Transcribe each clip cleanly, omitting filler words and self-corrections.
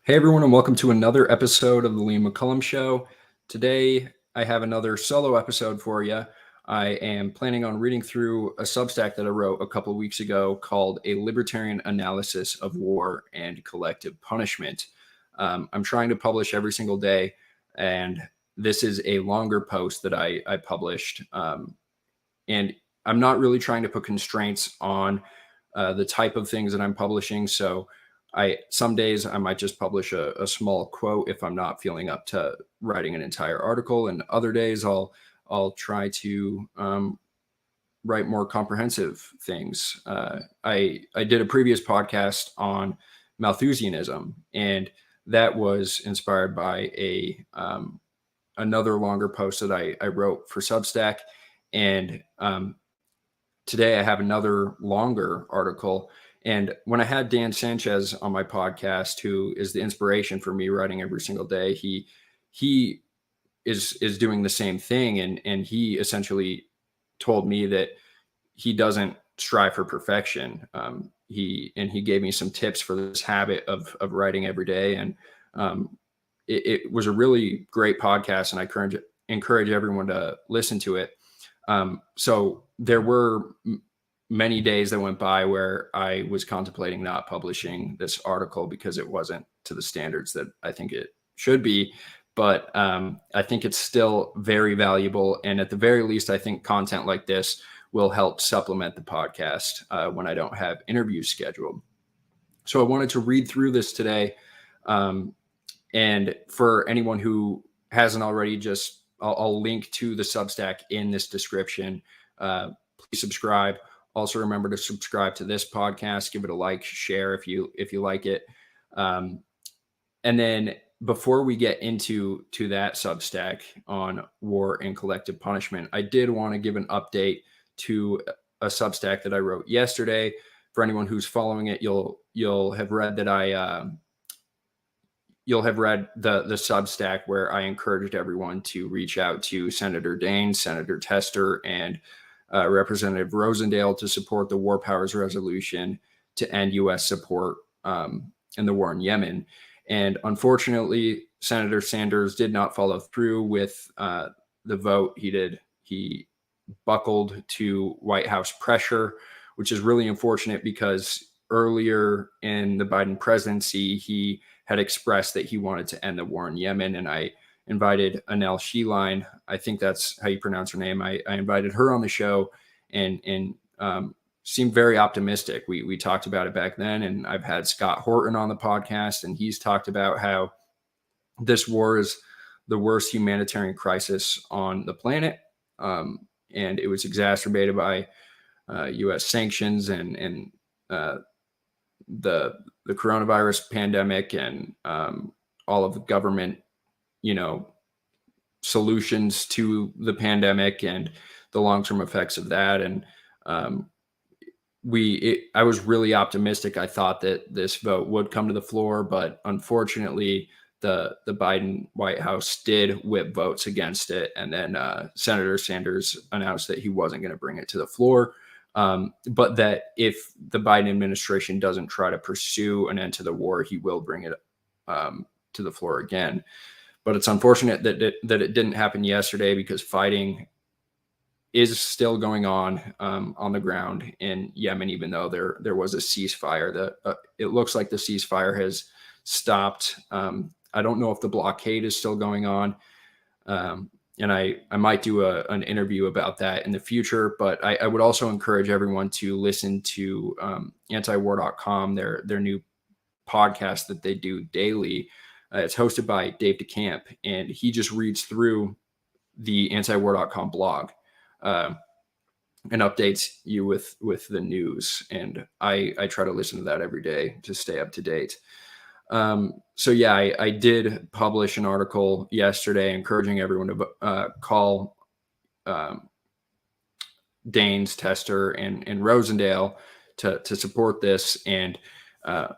Hey everyone, and welcome to another episode of the Liam McCullum Show. Today, I have another solo episode for you. I am planning on reading through a Substack that I wrote a couple of weeks ago called A Libertarian Analysis of War and Collective Punishment. I'm trying to publish every single day, and this is a longer post that I published. And I'm not really trying to put constraints on the type of things that I'm publishing. So some days I might just publish a small quote if I'm not feeling up to writing an entire article, and other days I'll try to write more comprehensive things. I did a previous podcast on Malthusianism, and that was inspired by another longer post that I wrote for Substack, and today I have another longer article. And when I had Dan Sanchez on my podcast, who is the inspiration for me writing every single day, he is doing the same thing. And he essentially told me that he doesn't strive for perfection. He gave me some tips for this habit of writing every day. And it was a really great podcast, and I encourage everyone to listen to it. So there were many days that went by where I was contemplating not publishing this article because it wasn't to the standards that I think it should be. But I think it's still very valuable. And at the very least, I think content like this will help supplement the podcast when I don't have interviews scheduled. So I wanted to read through this today. And for anyone who hasn't already, I'll link to the Substack in this description. Please subscribe. Also, remember to subscribe to this podcast. Give it a like, share if you like it. And then before we get into that Substack on war and collective punishment, I did want to give an update to a Substack that I wrote yesterday. For anyone who's following it, you'll have read that you'll have read the Substack where I encouraged everyone to reach out to Senator Daines, Senator Tester, and Representative Rosendale to support the War Powers Resolution to end U.S. support in the war in Yemen. And unfortunately, Senator Sanders did not follow through with the vote. He buckled to White House pressure, which is really unfortunate because earlier in the Biden presidency, he had expressed that he wanted to end the war in Yemen. And I invited Anel Sheline, I think that's how you pronounce her name. I invited her on the show and seemed very optimistic. We talked about it back then, and I've had Scott Horton on the podcast, and he's talked about how this war is the worst humanitarian crisis on the planet. And it was exacerbated by U.S. sanctions and the coronavirus pandemic and all of the government, solutions to the pandemic and the long-term effects of that. And I was really optimistic. I thought that this vote would come to the floor, but unfortunately, the Biden White House did whip votes against it. And then Senator Sanders announced that he wasn't going to bring it to the floor. But that if the Biden administration doesn't try to pursue an end to the war, he will bring it to the floor again. But it's unfortunate that it didn't happen yesterday because fighting is still going on the ground in Yemen, even though there was a ceasefire. It looks like the ceasefire has stopped. I don't know if the blockade is still going on. And I might do an interview about that in the future, but I would also encourage everyone to listen to antiwar.com, their new podcast that they do daily. It's hosted by Dave DeCamp, and he just reads through the antiwar.com blog and updates you with the news. And I try to listen to that every day to stay up to date. So yeah, I did publish an article yesterday encouraging everyone to call Daines, Tester, and Rosendale to support this. And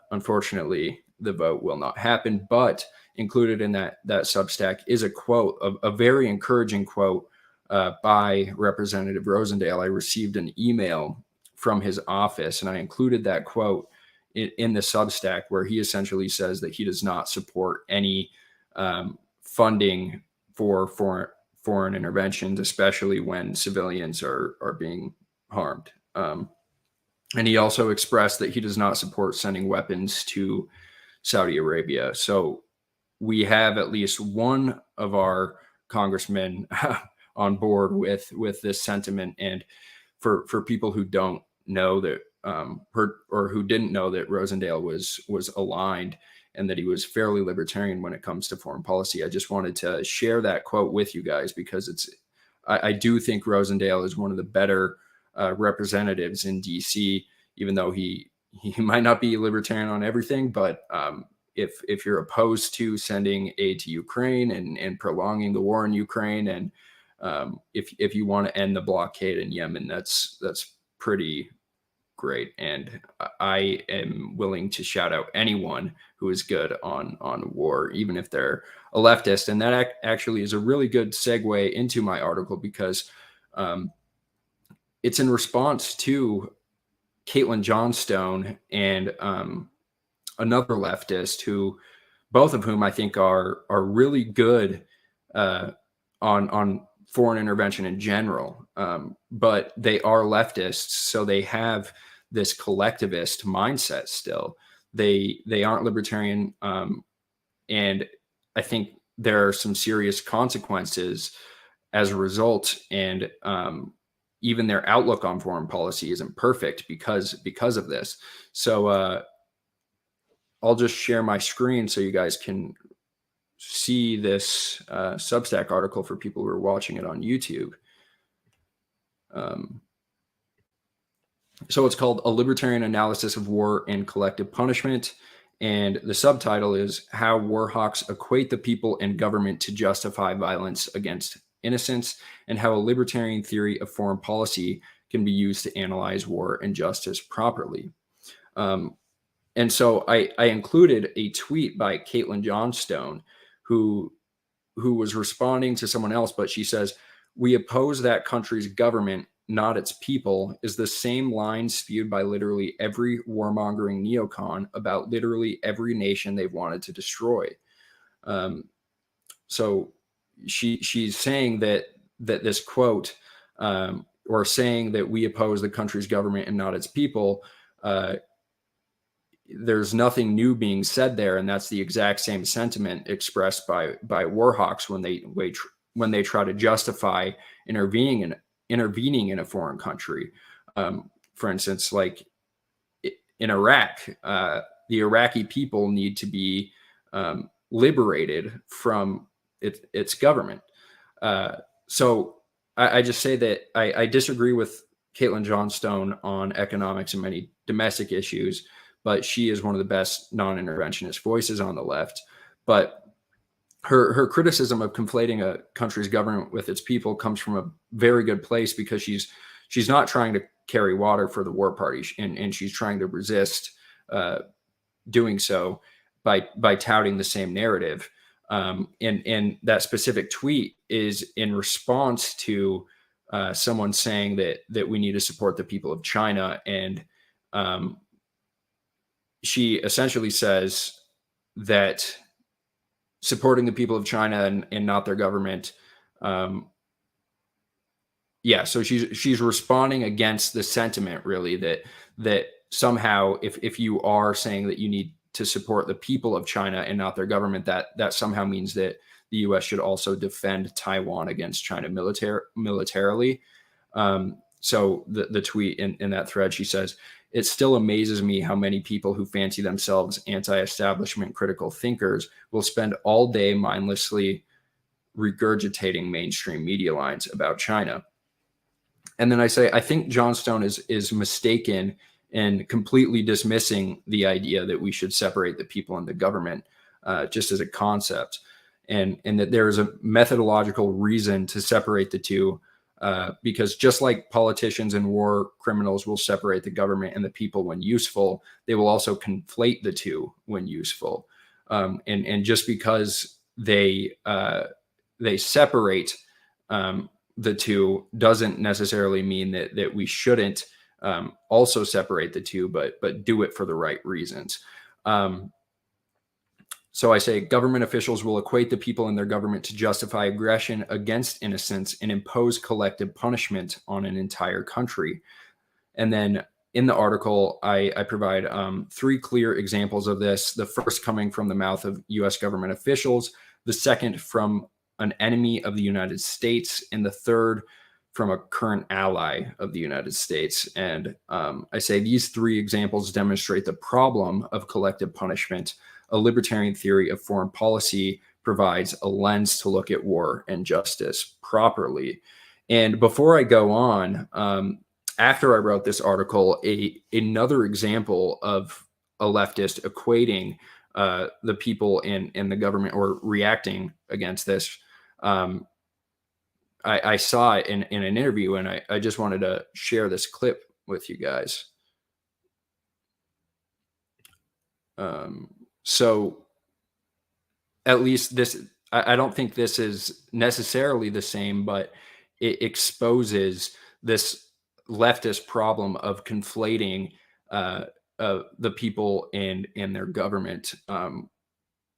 unfortunately, the vote will not happen. But included in that Substack is a quote, a very encouraging quote by Representative Rosendale. I received an email from his office, and I included that quote in the Substack, where he essentially says that he does not support any funding for foreign interventions, especially when civilians are being harmed. And he also expressed that he does not support sending weapons to Saudi Arabia. So we have at least one of our congressmen on board with this sentiment. And for people who don't know that, or who didn't know that Rosendale was aligned and that he was fairly libertarian when it comes to foreign policy, I just wanted to share that quote with you guys, because I do think Rosendale is one of the better representatives in DC, even though he might not be libertarian on everything. But if you're opposed to sending aid to Ukraine and prolonging the war in Ukraine, and if you want to end the blockade in Yemen, that's pretty great. And I am willing to shout out anyone who is good on war, even if they're a leftist. And that actually is a really good segue into my article, because it's in response to Caitlin Johnstone and another leftist, who both of whom I think are really good on foreign intervention in general, but they are leftists, so they have this collectivist mindset still. They aren't libertarian, and I think there are some serious consequences as a result. And even their outlook on foreign policy isn't perfect because of this. So I'll just share my screen so you guys can see this Substack article for people who are watching it on YouTube. So it's called A Libertarian Analysis of War and Collective Punishment. And the subtitle is How Warhawks Equate the People and Government to Justify Violence Against Innocence, and How a Libertarian Theory of Foreign Policy Can Be Used to Analyze War and Justice Properly. And so I included a tweet by Caitlin Johnstone, who was responding to someone else, but she says, "We oppose that country's government, not its people," is the same line spewed by literally every warmongering neocon about literally every nation they've wanted to destroy. So she's saying that this quote, or saying that we oppose the country's government and not its people, there's nothing new being said there, and that's the exact same sentiment expressed by warhawks when they try to justify intervening in a foreign country. For instance, like in Iraq, the Iraqi people need to be liberated from its government. So I just say that I disagree with Caitlin Johnstone on economics and many domestic issues, but she is one of the best non-interventionist voices on the left. But her criticism of conflating a country's government with its people comes from a very good place, because she's not trying to carry water for the war party, and she's trying to resist doing so by touting the same narrative. And that specific tweet is in response to someone saying that we need to support the people of China, and she essentially says that supporting the people of China and not their government. So she's responding against the sentiment, really, that somehow if you are saying that you need to support the people of China and not their government, that somehow means that the U.S. should also defend Taiwan against China militarily. So the tweet in that thread, she says, "It still amazes me how many people who fancy themselves anti-establishment critical thinkers will spend all day mindlessly regurgitating mainstream media lines about China." And then I say, I think Johnstone is mistaken in completely dismissing the idea that we should separate the people and the government just as a concept, and that there is a methodological reason to separate the two. Because just like politicians and war criminals will separate the government and the people when useful, they will also conflate the two when useful. And just because they separate the two doesn't necessarily mean that we shouldn't also separate the two, but do it for the right reasons. So I say government officials will equate the people in their government to justify aggression against innocents and impose collective punishment on an entire country. And then in the article, I provide 3 clear examples of this. The first coming from the mouth of US government officials, the second from an enemy of the United States, and the third from a current ally of the United States. And I say these 3 examples demonstrate the problem of collective punishment. A libertarian theory of foreign policy provides a lens to look at war and justice properly. And before I go on, after I wrote this article, another example of a leftist equating the people in the government or reacting against this, I saw it in an interview, and I just wanted to share this clip with you guys. So at least this, I don't think this is necessarily the same, but it exposes this leftist problem of conflating the people in their government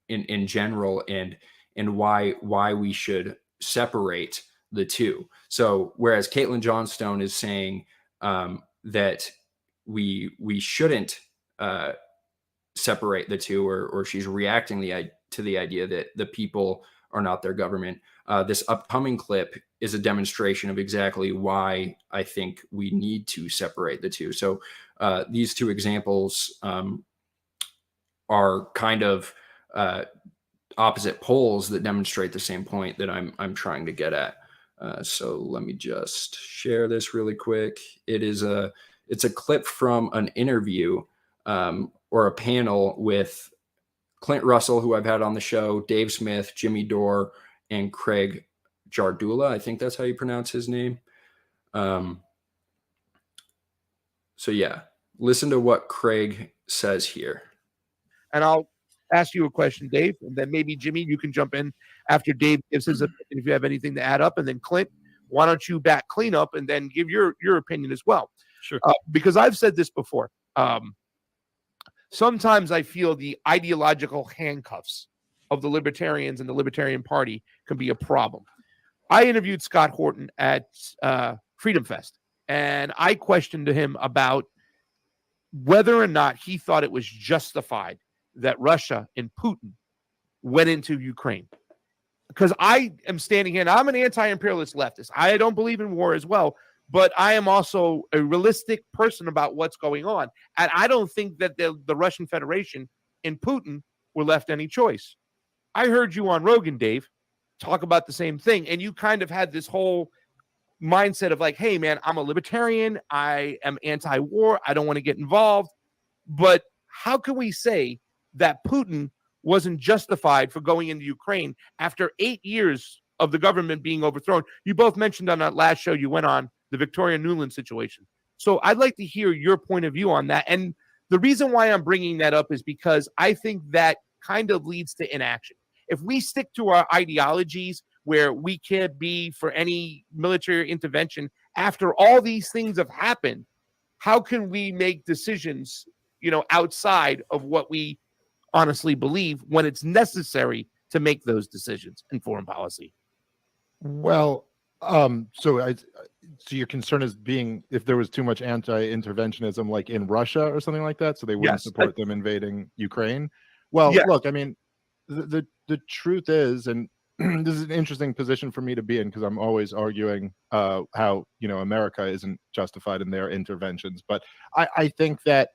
in general, and why we should separate the two. So whereas Caitlin Johnstone is saying that we shouldn't separate the two, or she's reacting to the idea that the people are not their government. This upcoming clip is a demonstration of exactly why I think we need to separate the two. So these 2 examples are kind of opposite poles that demonstrate the same point that I'm trying to get at. So let me just share this really quick. It's a clip from an interview or a panel with Clint Russell, who I've had on the show, Dave Smith, Jimmy Dore, and Craig Jardula. I think that's how you pronounce his name. So yeah, listen to what Craig says here. And I'll ask you a question, Dave, and then maybe Jimmy, you can jump in after Dave gives his opinion if you have anything to add up. And then Clint, why don't you back clean up and then give your opinion as well? Sure. Because I've said this before. Sometimes I feel the ideological handcuffs of the libertarians and the Libertarian Party can be a problem. I interviewed Scott Horton at Freedom Fest, and I questioned him about whether or not he thought it was justified that Russia and Putin went into Ukraine. Because I am standing here, and I'm an anti-imperialist leftist. I don't believe in war as well, but I am also a realistic person about what's going on. And I don't think that the Russian Federation and Putin were left any choice. I heard you on Rogan, Dave, talk about the same thing. And you kind of had this whole mindset of like, hey, man, I'm a libertarian. I am anti-war. I don't want to get involved. But how can we say that Putin wasn't justified for going into Ukraine after 8 years of the government being overthrown? You both mentioned on that last show you went on the Victoria Nuland situation. So I'd like to hear your point of view on that. And the reason why I'm bringing that up is because I think that kind of leads to inaction. If we stick to our ideologies where we can't be for any military intervention after all these things have happened, how can we make decisions, outside of what we honestly believe when it's necessary to make those decisions in foreign policy? Well, so your concern is being if there was too much anti-interventionism, like in Russia or something like that, so they wouldn't support them invading Ukraine. Well, look, I mean, the truth is, and this is an interesting position for me to be in because I'm always arguing how America isn't justified in their interventions, but I think that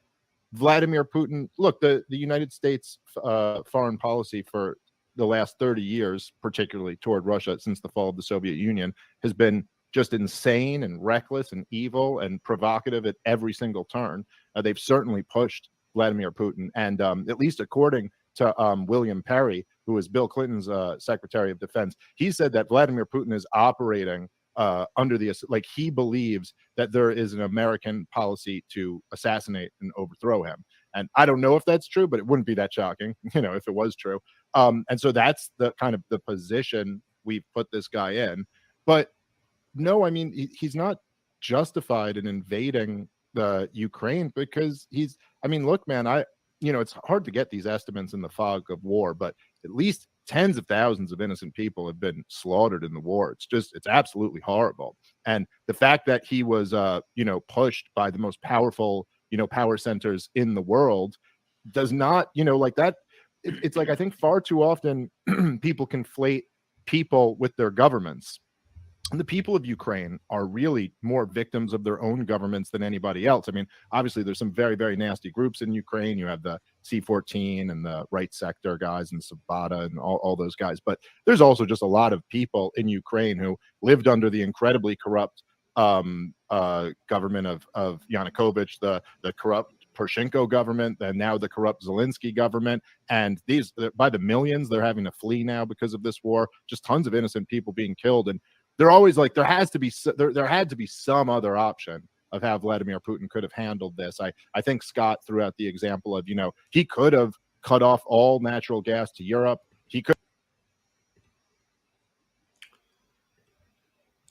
Vladimir Putin, look, the United States foreign policy for the last 30 years, particularly toward Russia since the fall of the Soviet Union, has been just insane and reckless and evil and provocative at every single turn. They've certainly pushed Vladimir Putin. And at least according to William Perry, who was Bill Clinton's Secretary of Defense, he said that Vladimir Putin is operating under like he believes that there is an American policy to assassinate and overthrow him. And I don't know if that's true, but it wouldn't be that shocking, if it was true. And so that's the kind of the position we've put this guy in. But no, I mean, he's not justified in invading the Ukraine because I mean, look, man, it's hard to get these estimates in the fog of war, but at least tens of thousands of innocent people have been slaughtered in the war. It's absolutely horrible. And the fact that he was, pushed by the most powerful, power centers in the world does not, like that. It's like, I think far too often people conflate people with their governments. And the people of Ukraine are really more victims of their own governments than anybody else. I mean, obviously, there's some very, very nasty groups in Ukraine. You have the C-14 and the Right Sector guys and Sabata and all those guys. But there's also just a lot of people in Ukraine who lived under the incredibly corrupt government of Yanukovych, the corrupt Poroshenko government, and now the corrupt Zelensky government. And these, by the millions, they're having to flee now because of this war. Just tons of innocent people being killed. And they're always like, there had to be some other option of how Vladimir Putin could have handled this. I think Scott threw out the example of, he could have cut off all natural gas to Europe. He could.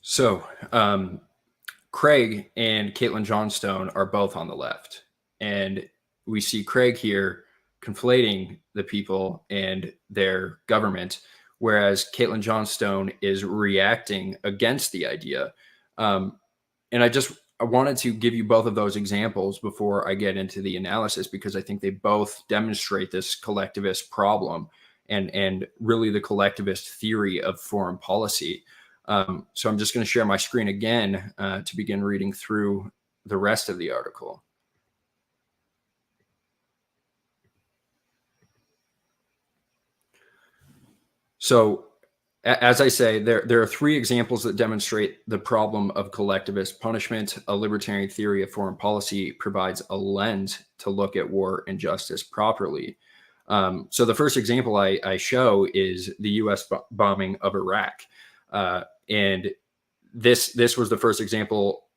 So Craig and Caitlin Johnstone are both on the left. And we see Craig here conflating the people and their government, whereas Caitlin Johnstone is reacting against the idea. And I wanted to give you both of those examples before I get into the analysis, because I think they both demonstrate this collectivist problem and really the collectivist theory of foreign policy. So I'm just going to share my screen again to begin reading through the rest of the article. So, as I say, there are three examples that demonstrate the problem of collectivist punishment. A libertarian theory of foreign policy provides a lens to look at war and justice properly. So the first example I show is the U.S. bombing of Iraq. And this was the first example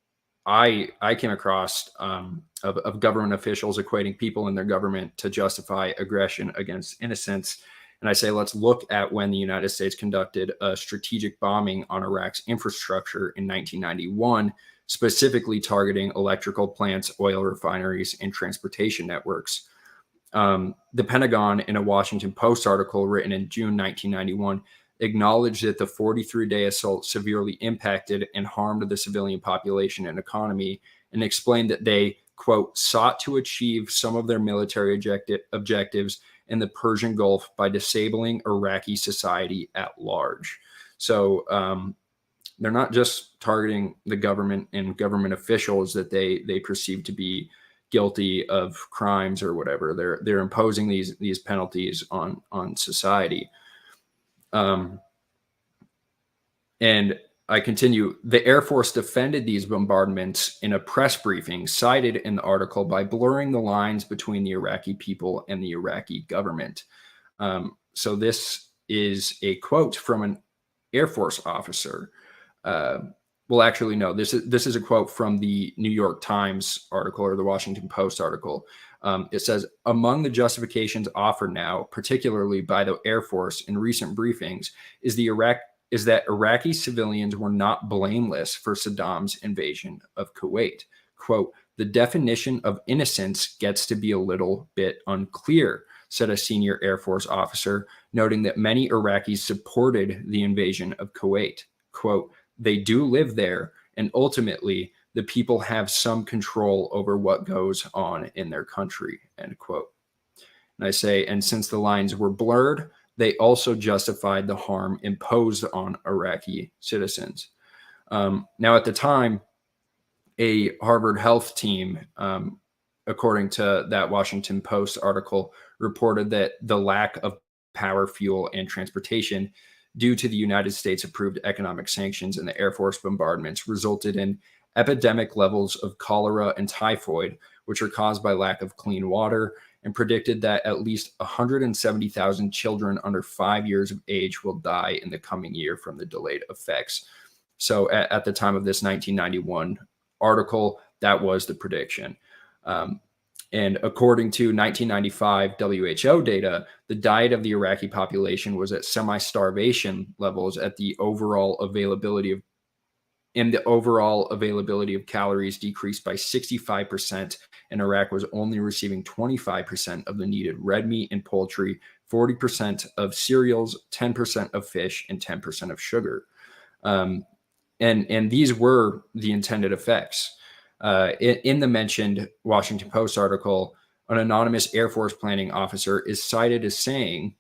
I came across of government officials equating people in their government to justify aggression against innocents. And I say, let's look at when the United States conducted a strategic bombing on Iraq's infrastructure in 1991, specifically targeting electrical plants, oil refineries, and transportation networks. The Pentagon, in a Washington Post article written in June 1991, acknowledged that the 43-day assault severely impacted and harmed the civilian population and economy, and explained that they, quote, sought to achieve some of their military objectives in the Persian Gulf by disabling Iraqi society at large. So they're not just targeting the government and government officials that they perceive to be guilty of crimes or whatever. They're imposing these penalties on society. And I continue. The Air Force defended these bombardments in a press briefing cited in the article by blurring the lines between the Iraqi people and the Iraqi government. So this is a quote from an Air Force officer. Well, actually, no, this is a quote from the New York Times article or the Washington Post article. It says, among the justifications offered now, particularly by the Air Force in recent briefings, is that Iraqi civilians were not blameless for Saddam's invasion of Kuwait. Quote, the definition of innocence gets to be a little bit unclear, said a senior Air Force officer, noting that many Iraqis supported the invasion of Kuwait. Quote, they do live there, and ultimately the people have some control over what goes on in their country, end quote. And I say, and since the lines were blurred, they also justified the harm imposed on Iraqi citizens. Now, at the time, a Harvard health team, according to that Washington Post article, reported that the lack of power, fuel, and transportation due to the United States approved economic sanctions and the Air Force bombardments resulted in epidemic levels of cholera and typhoid, which are caused by lack of clean water, and predicted that at least 170,000 children under 5 years of age will die in the coming year from the delayed effects. So at the time of this 1991 article, that was the prediction. And according to 1995 WHO data, the diet of the Iraqi population was at semi-starvation levels at the overall availability of and the overall availability of calories decreased by 65%, and Iraq was only receiving 25% of the needed red meat and poultry, 40% of cereals, 10% of fish, and 10% of sugar. And these were the intended effects. In the mentioned Washington Post article, an anonymous Air Force planning officer is cited as saying,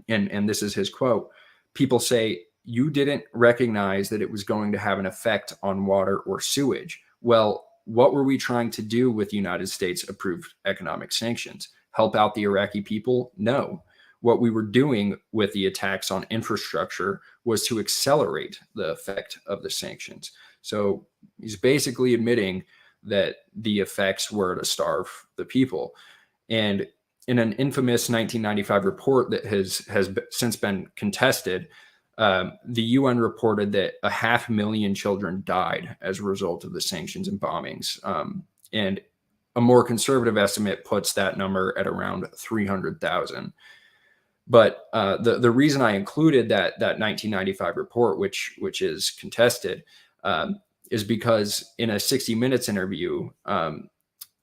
and this is his quote, "People say, you didn't recognize that it was going to have an effect on water or sewage. Well, what were we trying to do with United States approved economic sanctions? Help out the Iraqi people? No. What we were doing with the attacks on infrastructure was to accelerate the effect of the sanctions." So he's basically admitting that the effects were to starve the people. And in an infamous 1995 report that has since been contested, the UN reported that 500,000 children died as a result of the sanctions and bombings. And a more conservative estimate puts that number at around 300,000. But the reason I included that 1995 report, which is contested, is because in a 60 Minutes interview,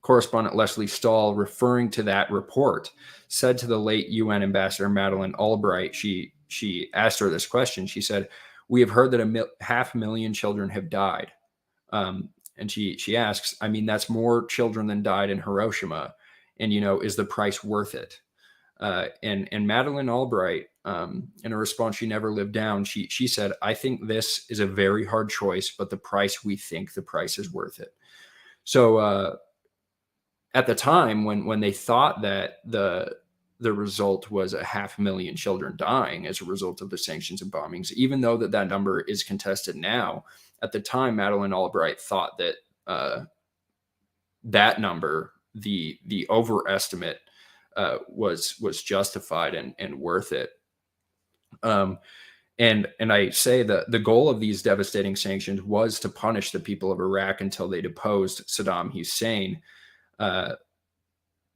correspondent Leslie Stahl, referring to that report, said to the late UN ambassador Madeleine Albright, she asked her this question. She said, "We have heard that 500,000 children have died." And she asks, I mean, that's more children than died in Hiroshima. And, is the price worth it? And Madeleine Albright, in a response she never lived down, she said, "I think this is a very hard choice, but we think the price is worth it." So at the time when they thought that the result was 500,000 children dying as a result of the sanctions and bombings, even though that number is contested now, at the time, Madeleine Albright thought that that number, the overestimate, was justified and worth it. And I say that the goal of these devastating sanctions was to punish the people of Iraq until they deposed Saddam Hussein.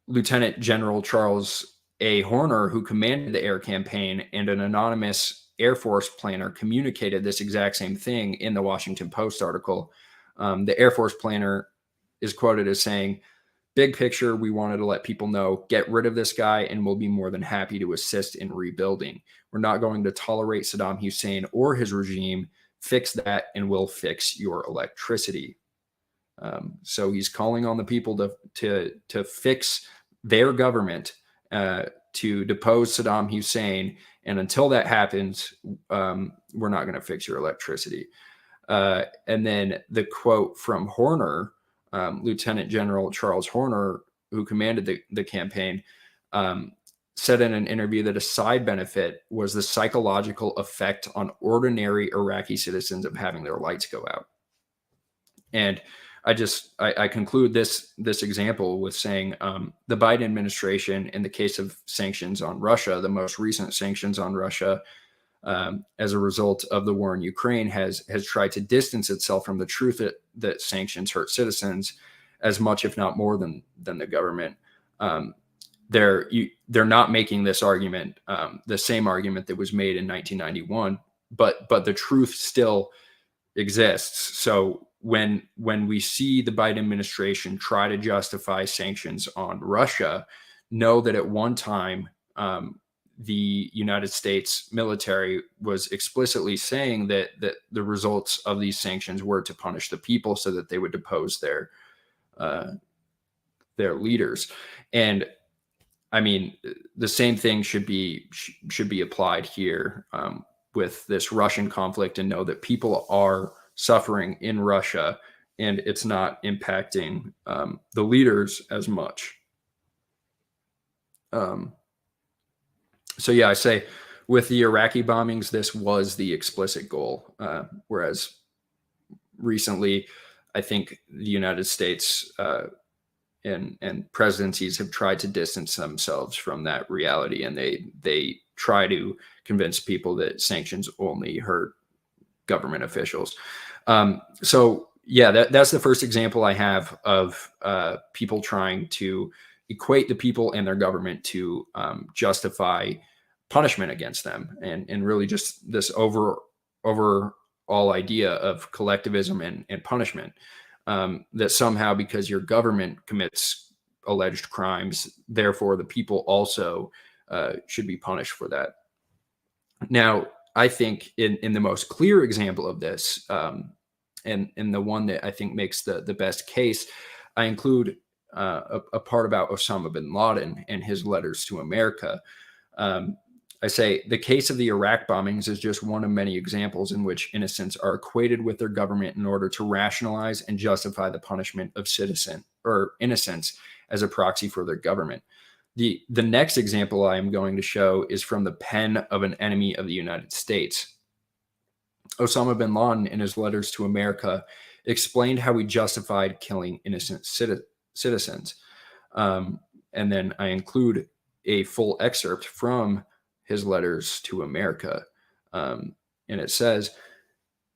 Lieutenant General Charles A. Horner, who commanded the air campaign, and an anonymous Air Force planner communicated this exact same thing in the Washington Post article. The Air Force planner is quoted as saying, "Big picture, we wanted to let people know, get rid of this guy and we'll be more than happy to assist in rebuilding. We're not going to tolerate Saddam Hussein or his regime. Fix that and we'll fix your electricity." So he's calling on the people to fix their government, to depose Saddam Hussein. And until that happens, we're not going to fix your electricity. And then the quote from Horner, Lieutenant General Charles Horner, who commanded the campaign, said in an interview that a side benefit was the psychological effect on ordinary Iraqi citizens of having their lights go out. And I conclude this example with saying the Biden administration, in the case of sanctions on Russia, the most recent sanctions on Russia, as a result of the war in Ukraine, has tried to distance itself from the truth that sanctions hurt citizens as much, if not more, than the government. They're not making this argument, the same argument that was made in 1991, but the truth still exists. So when we see the Biden administration try to justify sanctions on Russia, know that at one time, the United States military was explicitly saying that the results of these sanctions were to punish the people so that they would depose their leaders. And I mean, the same thing should be applied here with this Russian conflict, and know that people are suffering in Russia, and it's not impacting the leaders as much. So yeah, I say with the Iraqi bombings, this was the explicit goal. Whereas recently, I think the United States and presidencies have tried to distance themselves from that reality, and they try to convince people that sanctions only hurt government officials. So yeah, that's the first example I have of people trying to equate the people and their government to justify punishment against them, and really just this overall all idea of collectivism and punishment, that somehow because your government commits alleged crimes, therefore the people also should be punished for that. Now, I think in the most clear example of this, and the one that I think makes the best case, I include a part about Osama bin Laden and his letters to America. I say the case of the Iraq bombings is just one of many examples in which innocents are equated with their government in order to rationalize and justify the punishment of citizen or innocents as a proxy for their government. The next example I am going to show is from the pen of an enemy of the United States. Osama bin Laden, in his letters to America, explained how he justified killing innocent citizens. And then I include a full excerpt from his letters to America. And it says,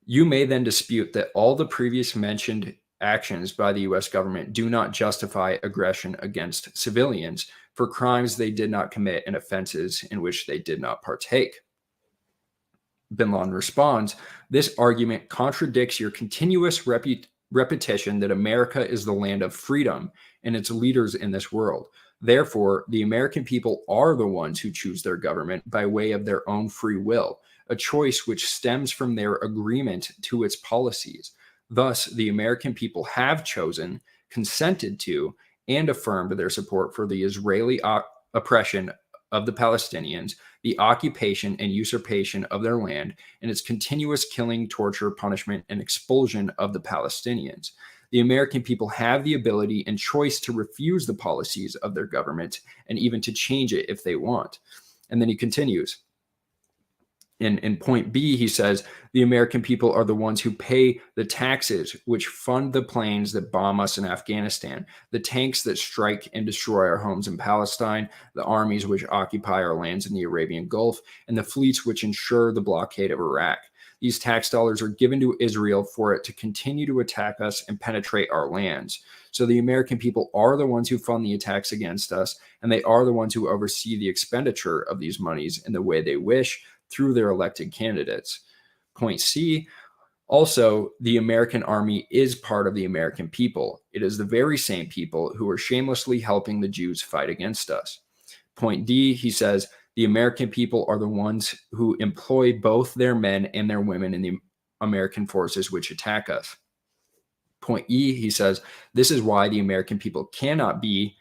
"You may then dispute that all the previous mentioned actions by the US government do not justify aggression against civilians for crimes they did not commit and offenses in which they did not partake." Bin Laden responds, "This argument contradicts your continuous repetition that America is the land of freedom and its leaders in this world. Therefore, the American people are the ones who choose their government by way of their own free will, a choice which stems from their agreement to its policies. Thus, the American people have chosen, consented to, and affirmed their support for the Israeli oppression of the Palestinians, the occupation and usurpation of their land, and its continuous killing, torture, punishment, and expulsion of the Palestinians. The American people have the ability and choice to refuse the policies of their government and even to change it if they want." And then he continues. In point B, he says, "The American people are the ones who pay the taxes which fund the planes that bomb us in Afghanistan, the tanks that strike and destroy our homes in Palestine, the armies which occupy our lands in the Arabian Gulf, and the fleets which ensure the blockade of Iraq. These tax dollars are given to Israel for it to continue to attack us and penetrate our lands. So the American people are the ones who fund the attacks against us, and they are the ones who oversee the expenditure of these monies in the way they wish through their elected candidates." Point C, also, the American army is part of the American people. It is the very same people who are shamelessly helping the Jews fight against us. Point D, he says, "The American people are the ones who employ both their men and their women in the American forces which attack us." Point E, he says, "This is why the American people cannot be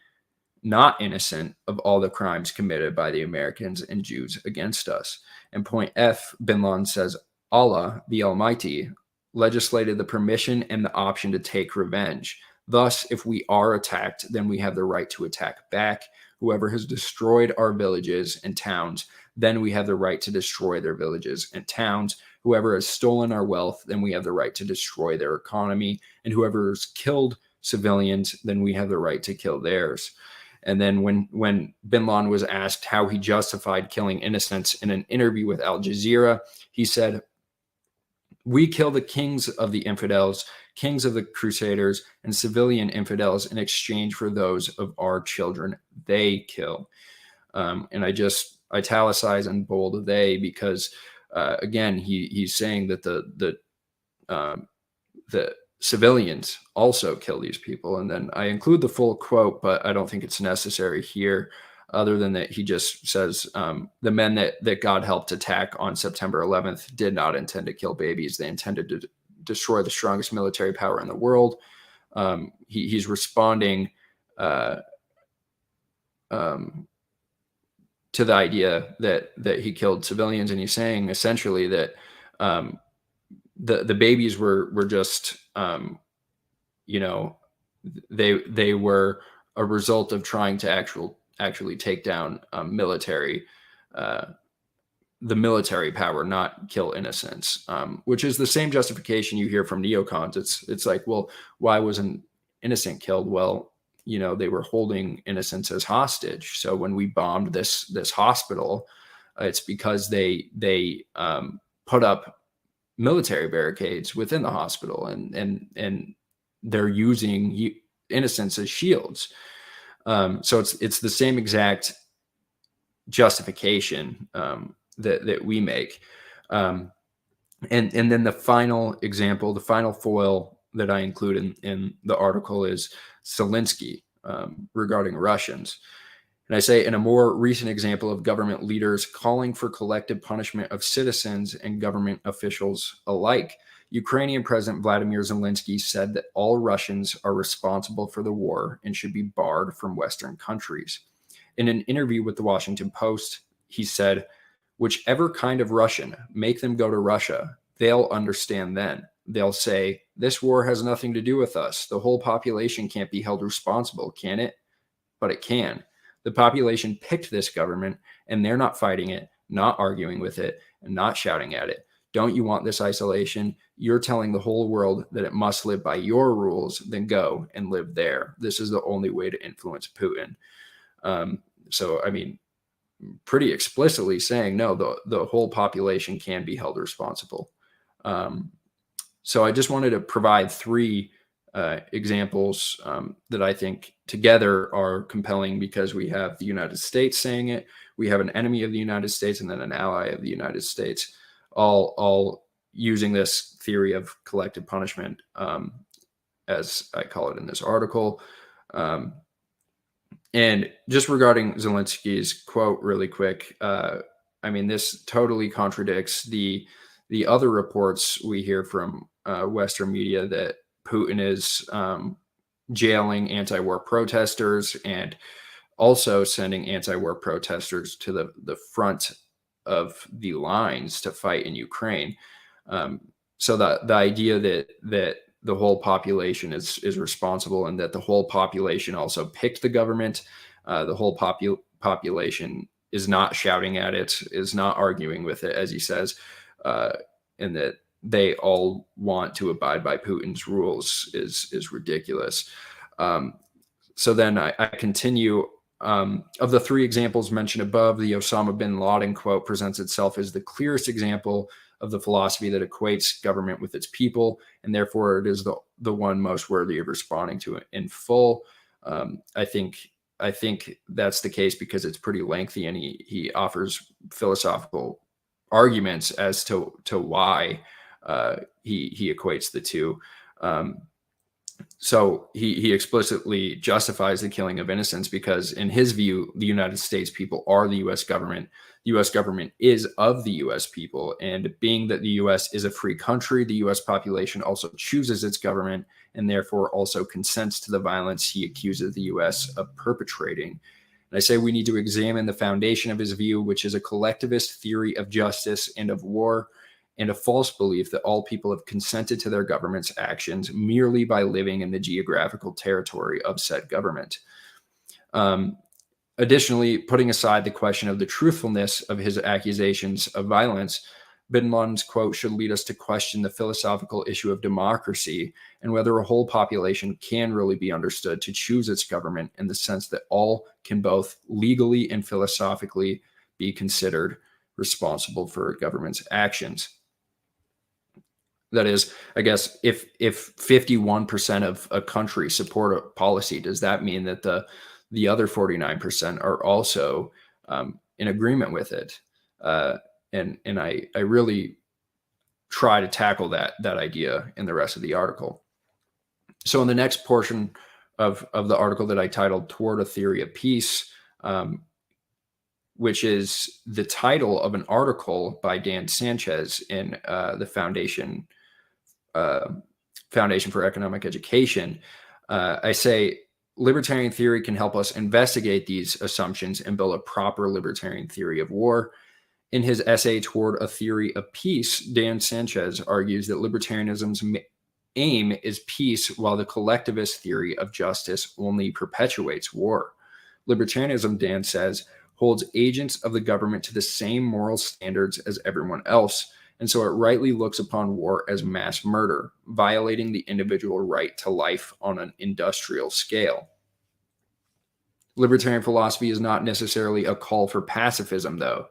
not innocent of all the crimes committed by the Americans and Jews against us." And point F, bin Laden says, "Allah, the Almighty, legislated the permission and the option to take revenge. Thus, if we are attacked, then we have the right to attack back. Whoever has destroyed our villages and towns, then we have the right to destroy their villages and towns. Whoever has stolen our wealth, then we have the right to destroy their economy. And whoever has killed civilians, then we have the right to kill theirs." And then when bin Laden was asked how he justified killing innocents in an interview with Al Jazeera, he said, "We kill the kings of the infidels, kings of the crusaders, and civilian infidels in exchange for those of our children they kill." And I just italicize and bold "they" because, again, he's saying that the civilians also kill these people. And then I include the full quote, but I don't think it's necessary here, other than that he just says, "The men that God helped attack on September 11th did not intend to kill babies. They intended to destroy the strongest military power in the world." He's responding to the idea that he killed civilians, and he's saying essentially that the babies were just they were a result of trying to actually take down the military power, not kill innocents, which is the same justification you hear from neocons. It's like, well, why was an innocent killed? Well, they were holding innocents as hostage. So when we bombed this hospital, it's because they put up military barricades within the hospital, and they're using innocents as shields. So it's the same exact justification that we make. And then the final example, the final foil that I include in the article is Zelensky regarding Russians. And I say, in a more recent example of government leaders calling for collective punishment of citizens and government officials alike, Ukrainian President Vladimir Zelensky said that all Russians are responsible for the war and should be barred from Western countries. In an interview with the Washington Post, he said, "Whichever kind of Russian, make them go to Russia. They'll understand then. They'll say, this war has nothing to do with us. The whole population can't be held responsible, can it? But it can. The population picked this government, and they're not fighting it, not arguing with it, and not shouting at it. Don't you want this isolation? You're telling the whole world that it must live by your rules, then go and live there. This is the only way to influence Putin." So, I mean, pretty explicitly saying, no, the whole population can be held responsible. So I just wanted to provide three examples that I think together are compelling, because we have the United States saying it, we have an enemy of the United States, and then an ally of the United States, all using this theory of collective punishment, as I call it in this article. And just regarding Zelensky's quote really quick, I mean, this totally contradicts the other reports we hear from Western media that Putin is jailing anti-war protesters and also sending anti-war protesters to the front of the lines to fight in Ukraine. So the idea that the whole population is responsible, and that the whole population also picked the government, the whole population is not shouting at it, is not arguing with it, as he says, and that they all want to abide by Putin's rules is ridiculous. So then I continue. Of the three examples mentioned above, the Osama bin Laden quote presents itself as the clearest example of the philosophy that equates government with its people, and therefore it is the one most worthy of responding to it in full. I think that's the case because it's pretty lengthy, and he offers philosophical arguments as to why he equates the two. So he explicitly justifies the killing of innocents because, in his view, the United States people are the U.S. government. The U.S. government is of the U.S. people. And being that the U.S. is a free country, the U.S. population also chooses its government and therefore also consents to the violence he accuses the U.S. of perpetrating. And I say we need to examine the foundation of his view, which is a collectivist theory of justice and of war, and a false belief that all people have consented to their government's actions merely by living in the geographical territory of said government. Additionally, putting aside the question of the truthfulness of his accusations of violence, bin Laden's quote should lead us to question the philosophical issue of democracy and whether a whole population can really be understood to choose its government in the sense that all can both legally and philosophically be considered responsible for a government's actions. That is, I guess, if 51% of a country support a policy, does that mean that the other 49% are also in agreement with it? And I really try to tackle that idea in the rest of the article. So in the next portion of the article that I titled "Toward a Theory of Peace," which is the title of an article by Dan Sanchez in the Foundation for Economic Education, I say libertarian theory can help us investigate these assumptions and build a proper libertarian theory of war. In his essay "Toward a Theory of Peace," Dan Sanchez argues that libertarianism's aim is peace, while the collectivist theory of justice only perpetuates war. Libertarianism, Dan says, holds agents of the government to the same moral standards as everyone else, and so it rightly looks upon war as mass murder, violating the individual right to life on an industrial scale. Libertarian philosophy is not necessarily a call for pacifism, though.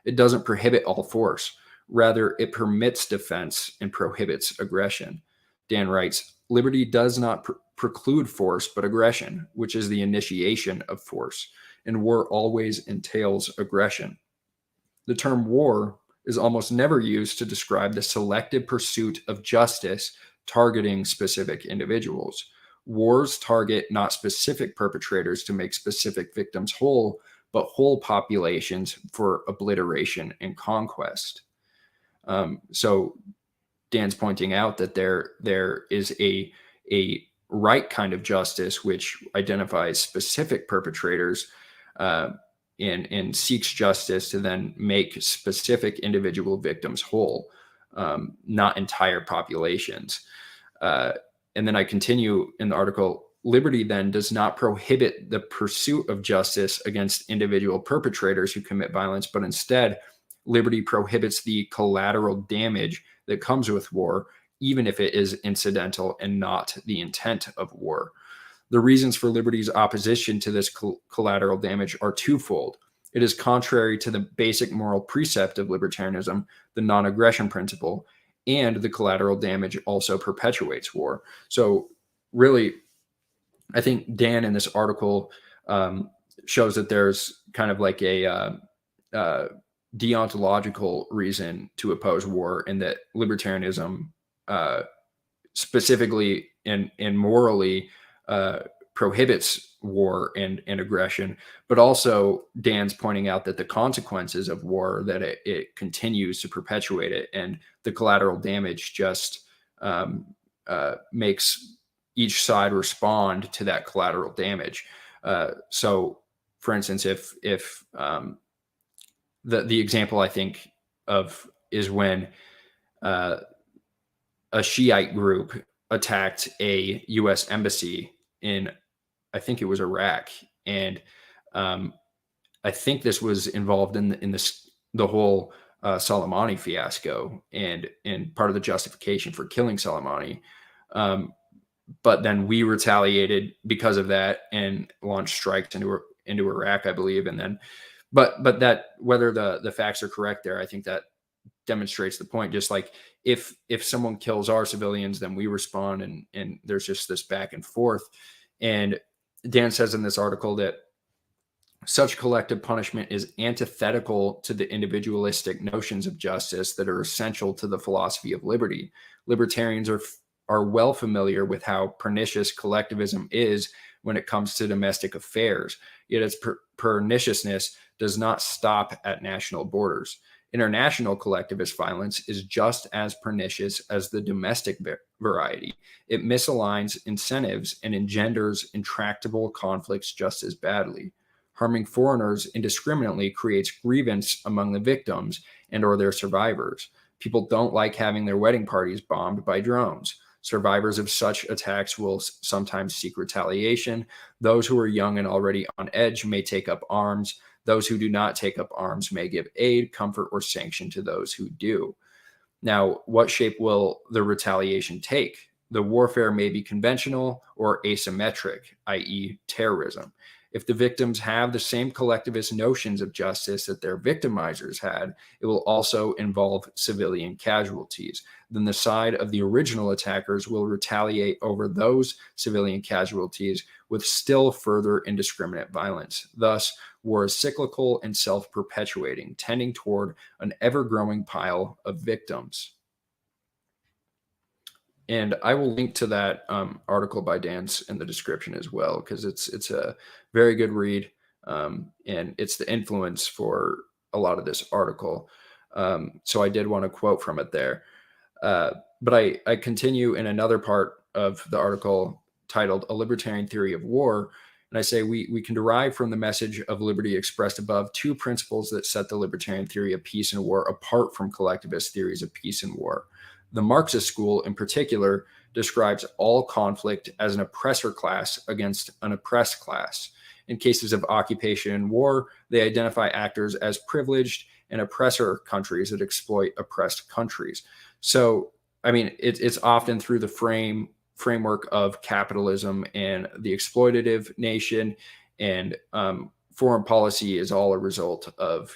It doesn't prohibit all force. Rather, it permits defense and prohibits aggression. Dan writes, "Liberty does not preclude force, but aggression, which is the initiation of force, and war always entails aggression. The term war is almost never used to describe the selective pursuit of justice targeting specific individuals. Wars target not specific perpetrators to make specific victims whole, but whole populations for obliteration and conquest. So Dan's pointing out that there is a right kind of justice which identifies specific perpetrators and seeks justice to then make specific individual victims whole, not entire populations. And then I continue in the article, liberty then does not prohibit the pursuit of justice against individual perpetrators who commit violence, but instead liberty prohibits the collateral damage that comes with war, even if it is incidental and not the intent of war. The reasons for liberty's opposition to this collateral damage are twofold. It is contrary to the basic moral precept of libertarianism, the non-aggression principle, and the collateral damage also perpetuates war. So really, I think Dan in this article shows that there's kind of like a deontological reason to oppose war, and that libertarianism specifically and morally prohibits war and aggression, but also Dan's pointing out that the consequences of war, that it continues to perpetuate it, and the collateral damage just makes each side respond to that collateral damage. So for instance, if the example I think of is when a Shiite group attacked a U.S. embassy in, I think it was Iraq, and I think this was involved in the whole Soleimani fiasco and part of the justification for killing Soleimani. But then we retaliated because of that and launched strikes into Iraq, I believe, and then. But that, whether the facts are correct there, I think that demonstrates the point. Just like if someone kills our civilians, then we respond, and there's just this back and forth. And Dan says in this article that such collective punishment is antithetical to the individualistic notions of justice that are essential to the philosophy of liberty. Libertarians are well familiar with how pernicious collectivism is when it comes to domestic affairs, yet its perniciousness does not stop at national borders. International collectivist violence is just as pernicious as the domestic variety. It misaligns incentives and engenders intractable conflicts just as badly. Harming foreigners indiscriminately creates grievance among the victims and or their survivors. People don't like having their wedding parties bombed by drones. Survivors of such attacks will sometimes seek retaliation. Those who are young and already on edge may take up arms. Those who do not take up arms may give aid, comfort, or sanction to those who do. Now, what shape will the retaliation take? The warfare may be conventional or asymmetric, i.e., terrorism. If the victims have the same collectivist notions of justice that their victimizers had, it will also involve civilian casualties. Then the side of the original attackers will retaliate over those civilian casualties with still further indiscriminate violence. Thus, war is cyclical and self-perpetuating, tending toward an ever-growing pile of victims. And I will link to that article by Dan's in the description as well, because it's a very good read, and it's the influence for a lot of this article. So I did want to quote from it there. But I continue in another part of the article titled A Libertarian Theory of War. And I say we can derive from the message of liberty expressed above two principles that set the libertarian theory of peace and war apart from collectivist theories of peace and war. The Marxist school, in particular, describes all conflict as an oppressor class against an oppressed class. In cases of occupation and war, they identify actors as privileged and oppressor countries that exploit oppressed countries. So, I mean, it's often through the framework of capitalism and the exploitative nation, and foreign policy is all a result of,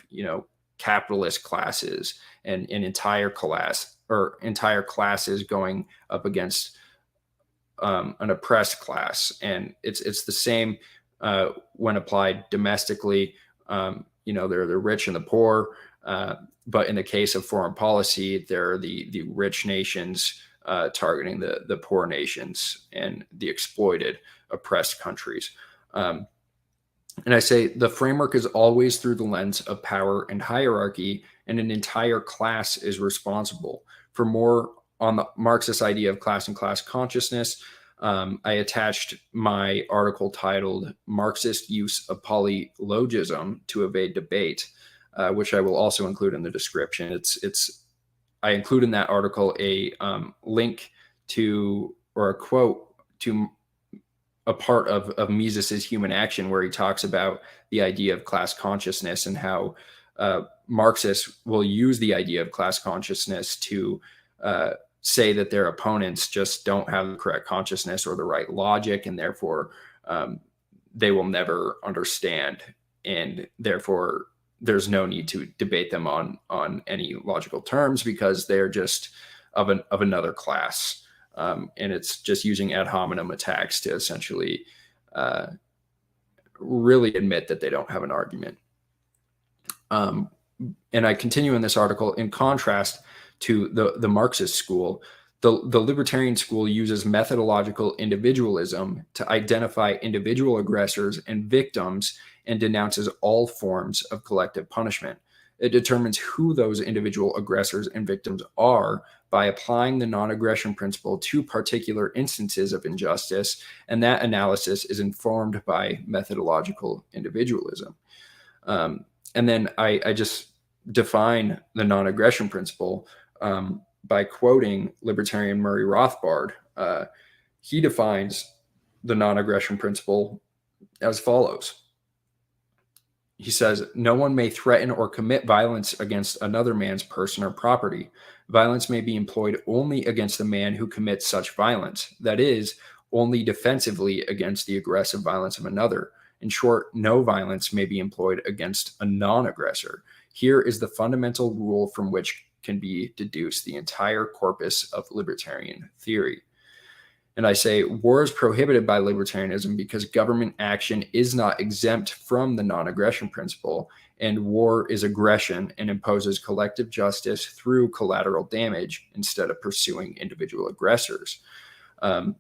capitalist classes and an entire class or entire classes going up against an oppressed class. And it's the same when applied domestically. they're the rich and the poor. But in the case of foreign policy, they're the rich nations targeting the poor nations and the exploited, oppressed countries. And I say the framework is always through the lens of power and hierarchy, and an entire class is responsible. For more on the Marxist idea of class and class consciousness, I attached my article titled "Marxist Use of Polylogism to Evade Debate," which I will also include in the description. I include in that article a link to, or a quote to, a part of Mises's Human Action, where he talks about the idea of class consciousness and how Marxists will use the idea of class consciousness to say that their opponents just don't have the correct consciousness or the right logic, and therefore they will never understand, and therefore there's no need to debate them on any logical terms because they're just of another class. And it's just using ad hominem attacks to essentially really admit that they don't have an argument. And I continue in this article, in contrast to the Marxist school, the libertarian school uses methodological individualism to identify individual aggressors and victims and denounces all forms of collective punishment. It determines who those individual aggressors and victims are by applying the non-aggression principle to particular instances of injustice, and that analysis is informed by methodological individualism. And then I just define the non-aggression principle by quoting libertarian Murray Rothbard. He defines the non-aggression principle as follows. He says, "No one may threaten or commit violence against another man's person or property. Violence may be employed only against the man who commits such violence, that is, only defensively against the aggressive violence of another. In short, no violence may be employed against a non-aggressor. Here is the fundamental rule from which can be deduced the entire corpus of libertarian theory." And I say, war is prohibited by libertarianism because government action is not exempt from the non-aggression principle, and war is aggression and imposes collective justice through collateral damage instead of pursuing individual aggressors. And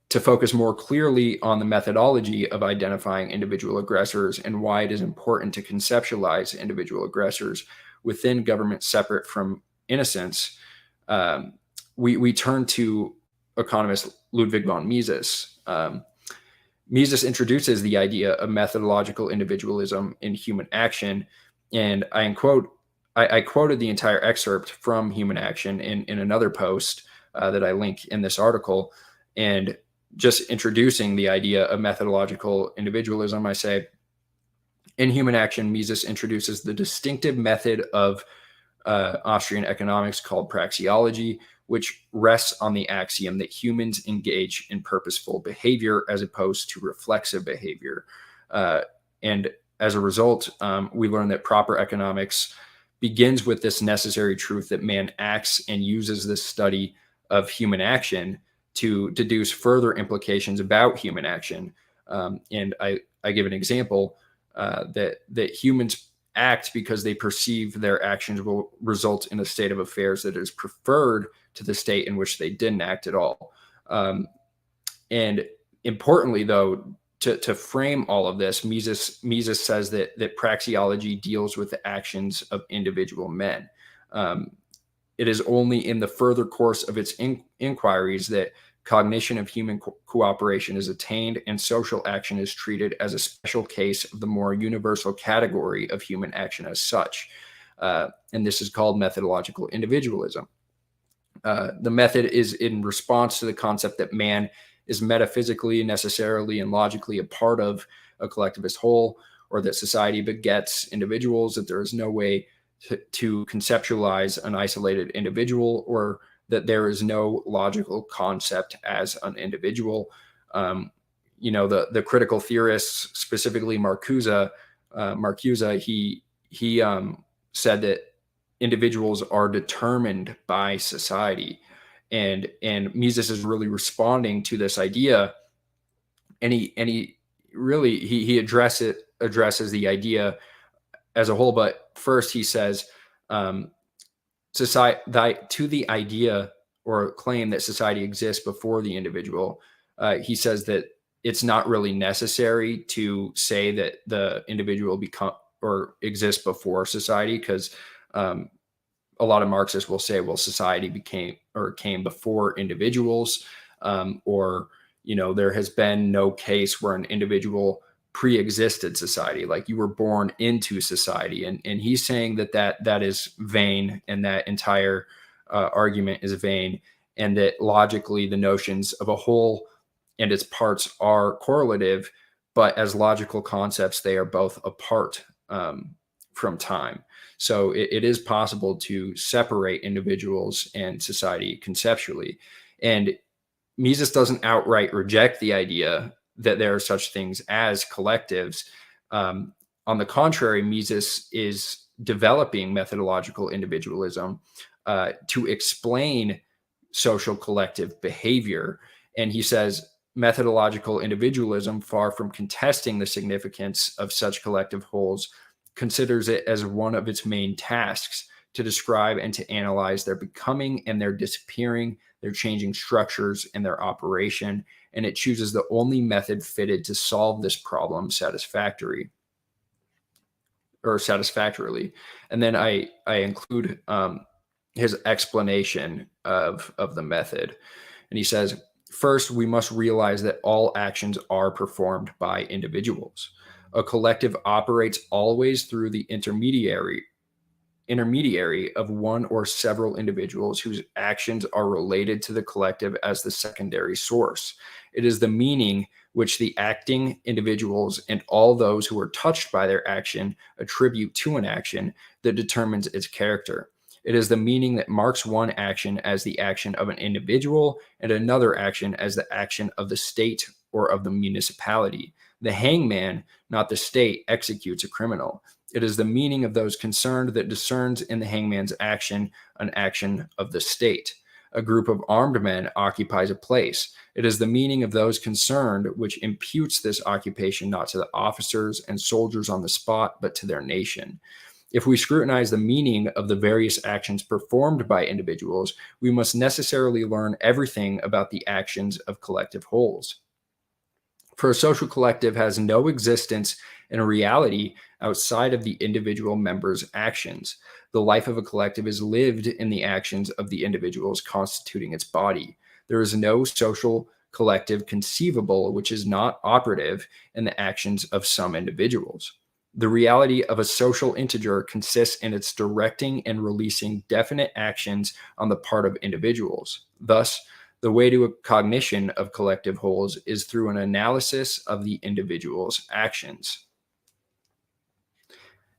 to focus more clearly on the methodology of identifying individual aggressors and why it is important to conceptualize individual aggressors within government separate from innocence, we turn to economist Ludwig von Mises. Mises introduces the idea of methodological individualism in human action, and I quoted the entire excerpt from Human Action in another post that I link in this article. And just introducing the idea of methodological individualism, I say, in Human Action, Mises introduces the distinctive method of Austrian economics called praxeology, which rests on the axiom that humans engage in purposeful behavior as opposed to reflexive behavior. And as a result, we learn that proper economics begins with this necessary truth that man acts, and uses this study of human action to deduce further implications about human action. And I give an example that humans act because they perceive their actions will result in a state of affairs that is preferred to the state in which they didn't act at all. And importantly, though, to frame all of this, Mises says that praxeology deals with the actions of individual men. It is only in the further course of its inquiries that cognition of human cooperation is attained, and social action is treated as a special case of the more universal category of human action as such. And this is called methodological individualism. The method is in response to the concept that man is metaphysically, necessarily, and logically a part of a collectivist whole, or that society begets individuals, that there is no way to conceptualize an isolated individual, or that there is no logical concept as an individual. The critical theorists, specifically Marcuse, he said that individuals are determined by society, and Mises is really responding to this idea, and he addressed it addresses the idea as a whole. But first, he says, to the idea or claim that society exists before the individual, he says that it's not really necessary to say that the individual become or exists before society, because a lot of Marxists will say, well, society came before individuals, or there has been no case where an individual pre-existed society, like you were born into society. And he's saying that is vain, and that entire argument is vain, and that logically the notions of a whole and its parts are correlative, but as logical concepts, they are both apart from time. So it is possible to separate individuals and society conceptually. And Mises doesn't outright reject the idea that there are such things as collectives. On the contrary, Mises is developing methodological individualism to explain social collective behavior. And he says methodological individualism, far from contesting the significance of such collective wholes, considers it as one of its main tasks to describe and to analyze their becoming and their disappearing, their changing structures and their operation, and it chooses the only method fitted to solve this problem satisfactorily. And then I include his explanation of the method. And he says, first, we must realize that all actions are performed by individuals. A collective operates always through the intermediary of one or several individuals whose actions are related to the collective as the secondary source. It is the meaning which the acting individuals and all those who are touched by their action attribute to an action that determines its character. It is the meaning that marks one action as the action of an individual and another action as the action of the state or of the municipality. The hangman, not the state, executes a criminal. It is the meaning of those concerned that discerns in the hangman's action an action of the state. A group of armed men occupies a place. It is the meaning of those concerned which imputes this occupation not to the officers and soldiers on the spot, but to their nation. If we scrutinize the meaning of the various actions performed by individuals, we must necessarily learn everything about the actions of collective wholes. For a social collective has no existence in a reality outside of the individual members' actions. The life of a collective is lived in the actions of the individuals constituting its body. There is no social collective conceivable which is not operative in the actions of some individuals. The reality of a social integer consists in its directing and releasing definite actions on the part of individuals. Thus, the way to a cognition of collective wholes is through an analysis of the individual's actions.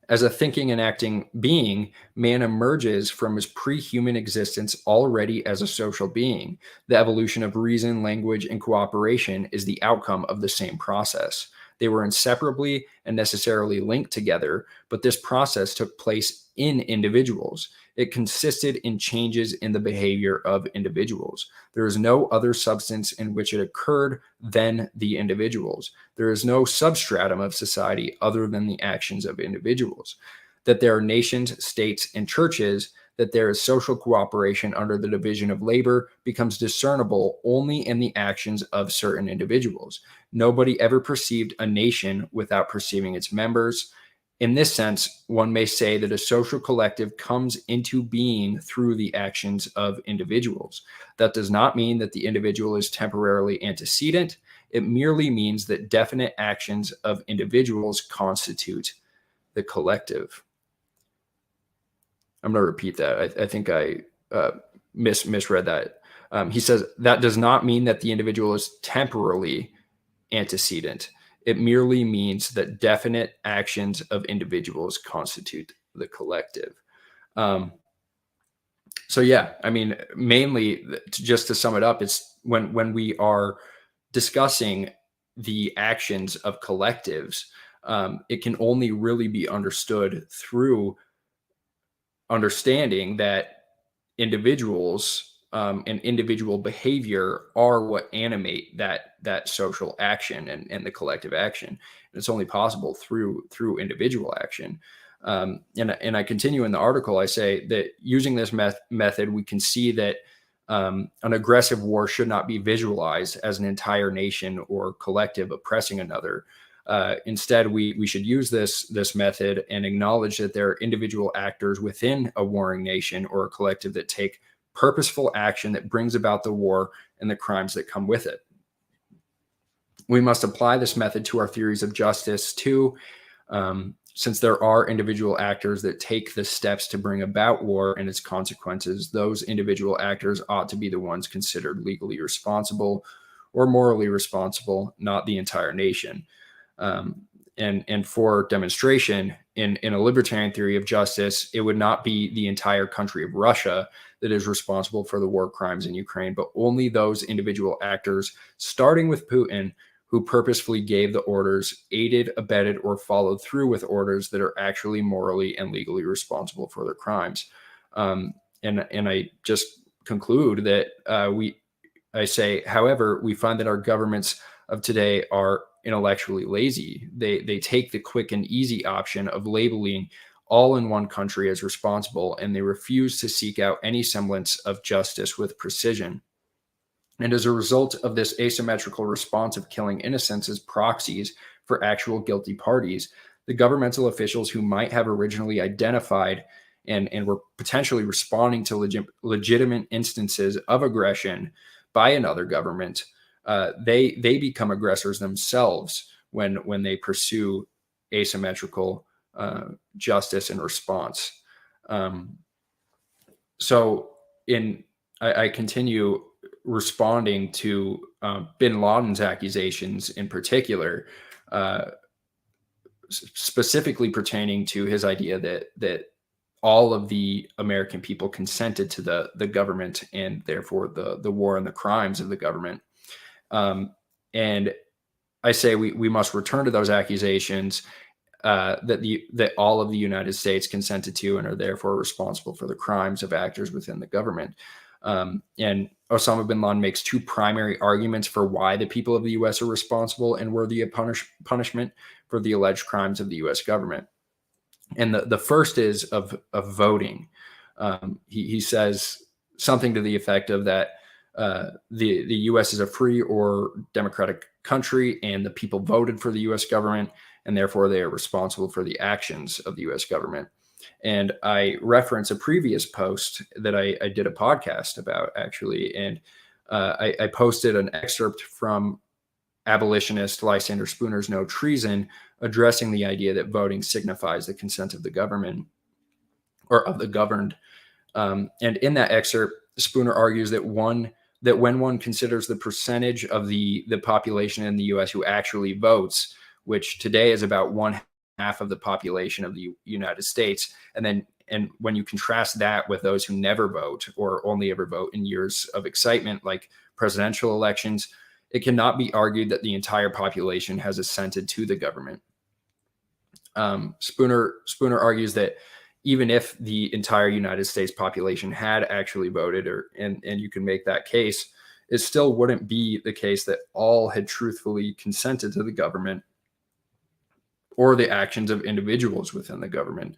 As a thinking and acting being, man emerges from his pre-human existence already as a social being. The evolution of reason, language, and cooperation is the outcome of the same process. They were inseparably and necessarily linked together, but this process took place in individuals. It consisted in changes in the behavior of individuals. There is no other substance in which it occurred than the individuals. There is no substratum of society other than the actions of individuals. That there are nations, states, and churches, that there is social cooperation under the division of labor becomes discernible only in the actions of certain individuals. Nobody ever perceived a nation without perceiving its members. In this sense, one may say that a social collective comes into being through the actions of individuals. That does not mean that the individual is temporarily antecedent. It merely means that definite actions of individuals constitute the collective. I'm going to repeat that. I think I misread that. He says that does not mean that the individual is temporally antecedent. It merely means that definite actions of individuals constitute the collective. So yeah, I mean, mainly just to sum it up, it's when we are discussing the actions of collectives, it can only really be understood through understanding that individuals and individual behavior are what animate that social action and the collective action. It's only possible through individual action. And I continue in the article. I say that using this method, we can see that an aggressive war should not be visualized as an entire nation or collective oppressing another. Instead, we should use this method and acknowledge that there are individual actors within a warring nation or a collective that take purposeful action that brings about the war and the crimes that come with it. We must apply this method to our theories of justice too, since there are individual actors that take the steps to bring about war and its consequences. Those individual actors ought to be the ones considered legally responsible or morally responsible, not the entire nation. And for demonstration, in a libertarian theory of justice, it would not be the entire country of Russia that is responsible for the war crimes in Ukraine, but only those individual actors, starting with Putin, who purposefully gave the orders, aided, abetted, or followed through with orders that are actually morally and legally responsible for their crimes. And I just conclude that I say, however, we find that our governments of today are intellectually lazy. They take the quick and easy option of labeling all in one country as responsible, and they refuse to seek out any semblance of justice with precision. And as a result of this asymmetrical response of killing innocents as proxies for actual guilty parties, the governmental officials who might have originally identified and were potentially responding to legitimate instances of aggression by another government, they become aggressors themselves when they pursue asymmetrical justice and response. I continue responding to bin Laden's accusations in particular, specifically pertaining to his idea that all of the American people consented to the government and therefore the war and the crimes of the government. And I say we must return to those accusations that all of the United States consented to and are therefore responsible for the crimes of actors within the government. And Osama bin Laden makes two primary arguments for why the people of the U.S. are responsible and worthy of punishment for the alleged crimes of the U.S. government. And the first is of voting. He says something to the effect of that the U.S. is a free or democratic country, and the people voted for the U.S. government, and therefore they are responsible for the actions of the U.S. government. And I reference a previous post that I did a podcast about, actually, and I posted an excerpt from abolitionist Lysander Spooner's No Treason, addressing the idea that voting signifies the consent of the government or of the governed. And in that excerpt, Spooner argues that when one considers the percentage of the population in the U.S. who actually votes, which today is about 1/2 of the population of the United States, and when you contrast that with those who never vote or only ever vote in years of excitement like presidential elections, it cannot be argued that the entire population has assented to the government. Spooner argues that even if the entire United States population had actually voted, and you can make that case, it still wouldn't be the case that all had truthfully consented to the government or the actions of individuals within the government.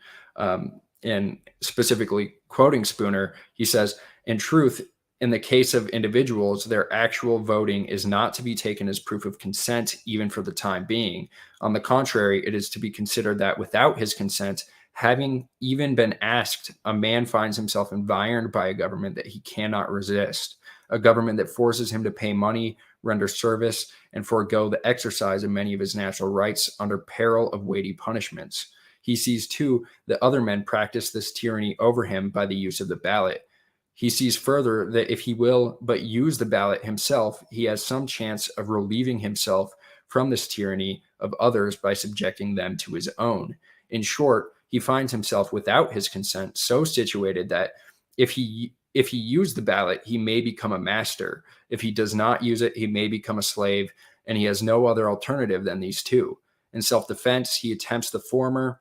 And specifically quoting Spooner, he says, "In truth, in the case of individuals, their actual voting is not to be taken as proof of consent, even for the time being. On the contrary, it is to be considered that without his consent, having even been asked, a man finds himself environed by a government that he cannot resist, a government that forces him to pay money, render service, and forego the exercise of many of his natural rights under peril of weighty punishments. He sees, too, that other men practice this tyranny over him by the use of the ballot. He sees further that if he will but use the ballot himself, he has some chance of relieving himself from this tyranny of others by subjecting them to his own. In short, he finds himself without his consent so situated that if he use the ballot, he may become a master. If he does not use it, he may become a slave, and he has no other alternative than these two. In self-defense, he attempts the former.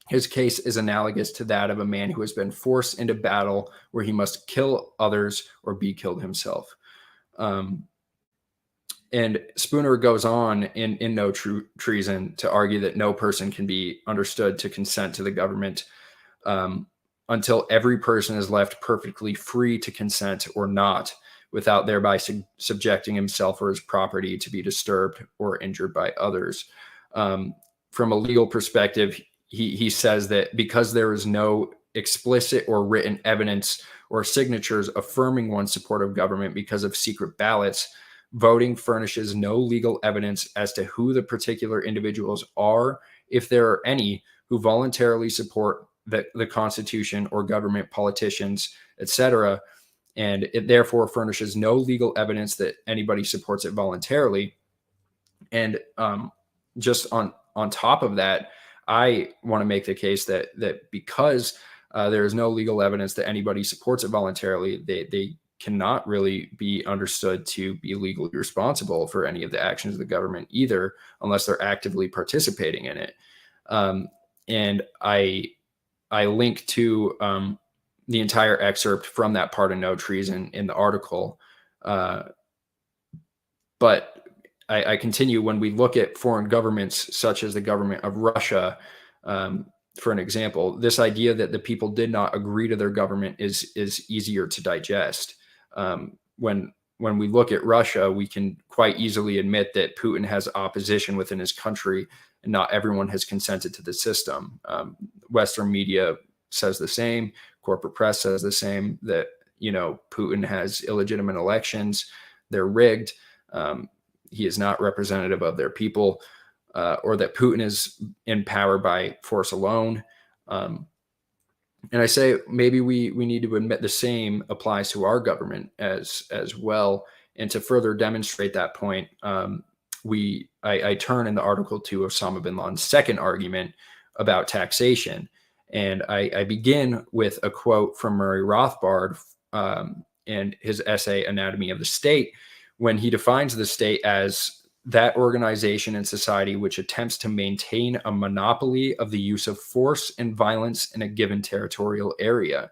His case is analogous to that of a man who has been forced into battle where he must kill others or be killed himself." And Spooner goes on in No Treason to argue that no person can be understood to consent to the government until every person is left perfectly free to consent or not, without thereby subjecting himself or his property to be disturbed or injured by others. From a legal perspective, he says that because there is no explicit or written evidence or signatures affirming one's support of government because of secret ballots, voting furnishes no legal evidence as to who the particular individuals are, if there are any, who voluntarily support the Constitution or government, politicians, etc. And it therefore furnishes no legal evidence that anybody supports it voluntarily. And just on top of that, I want to make the case that because there is no legal evidence that anybody supports it voluntarily, they cannot really be understood to be legally responsible for any of the actions of the government either, unless they're actively participating in it. And I link to the entire excerpt from that part of No Treason in the article. But I continue. When we look at foreign governments, such as the government of Russia, for an example, this idea that the people did not agree to their government is easier to digest. When we look at Russia, we can quite easily admit that Putin has opposition within his country, and not everyone has consented to the system. Western media says the same. Corporate press says the same, that, Putin has illegitimate elections. They're rigged. He is not representative of their people, or that Putin is in power by force alone. And I say maybe we need to admit the same applies to our government as well. And to further demonstrate that point, I turn in the article to Osama bin Laden's second argument about taxation. And I begin with a quote from Murray Rothbard and his essay, Anatomy of the State, when he defines the state as that organization in society which attempts to maintain a monopoly of the use of force and violence in a given territorial area.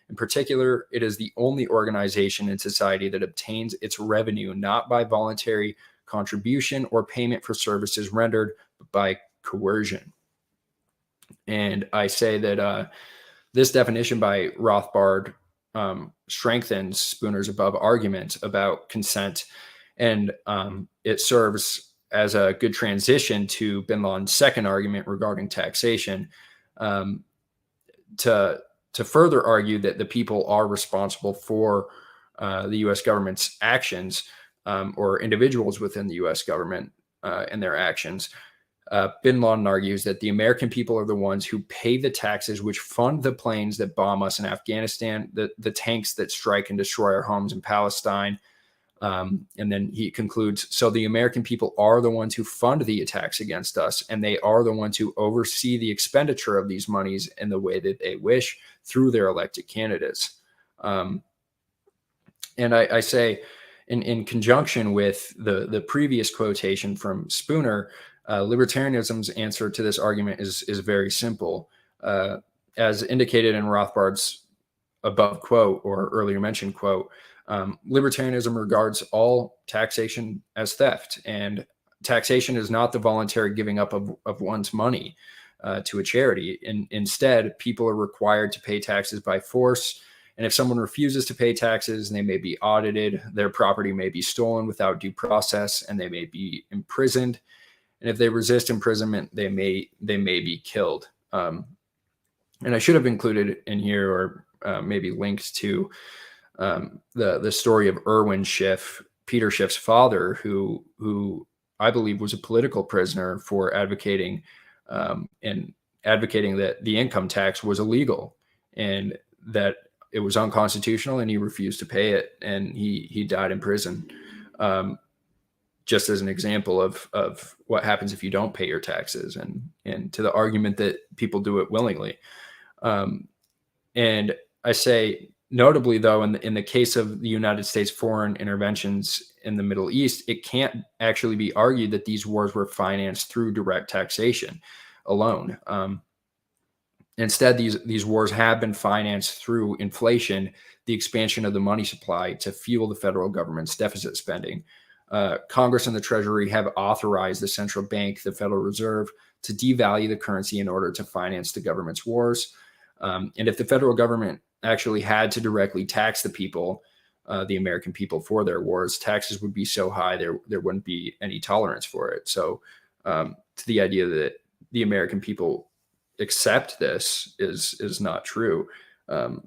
In particular, it is the only organization in society that obtains its revenue not by voluntary contribution or payment for services rendered, but by coercion. And I say that this definition by Rothbard strengthens Spooner's above argument about consent, and it serves as a good transition to bin Laden's second argument regarding taxation, to further argue that the people are responsible for the U.S. government's actions, or individuals within the U.S. government and their actions. Bin Laden argues that the American people are the ones who pay the taxes which fund the planes that bomb us in Afghanistan, the tanks that strike and destroy our homes in Palestine. And then he concludes, so the American people are the ones who fund the attacks against us, and they are the ones who oversee the expenditure of these monies in the way that they wish through their elected candidates. And I say, in conjunction with the previous quotation from Spooner, libertarianism's answer to this argument is very simple. As indicated in Rothbard's above quote, or earlier mentioned quote, libertarianism regards all taxation as theft, and taxation is not the voluntary giving up of one's money to a charity. Instead, people are required to pay taxes by force. And if someone refuses to pay taxes, they may be audited, their property may be stolen without due process, and they may be imprisoned. And if they resist imprisonment, they may be killed. And I should have included in here, or maybe linked to the story of Irwin Schiff, Peter Schiff's father, who I believe was a political prisoner for advocating that the income tax was illegal and that it was unconstitutional, and he refused to pay it, and he died in prison. Just as an example of what happens if you don't pay your taxes, and to the argument that people do it willingly. And I say, notably though, in the case of the United States foreign interventions in the Middle East, it can't actually be argued that these wars were financed through direct taxation alone. Instead, these wars have been financed through inflation, the expansion of the money supply to fuel the federal government's deficit spending. Congress and the Treasury have authorized the central bank, the Federal Reserve, to devalue the currency in order to finance the government's wars. And if the federal government actually had to directly tax the people, the American people, for their wars, taxes would be so high there wouldn't be any tolerance for it. So to the idea that the American people accept this is not true.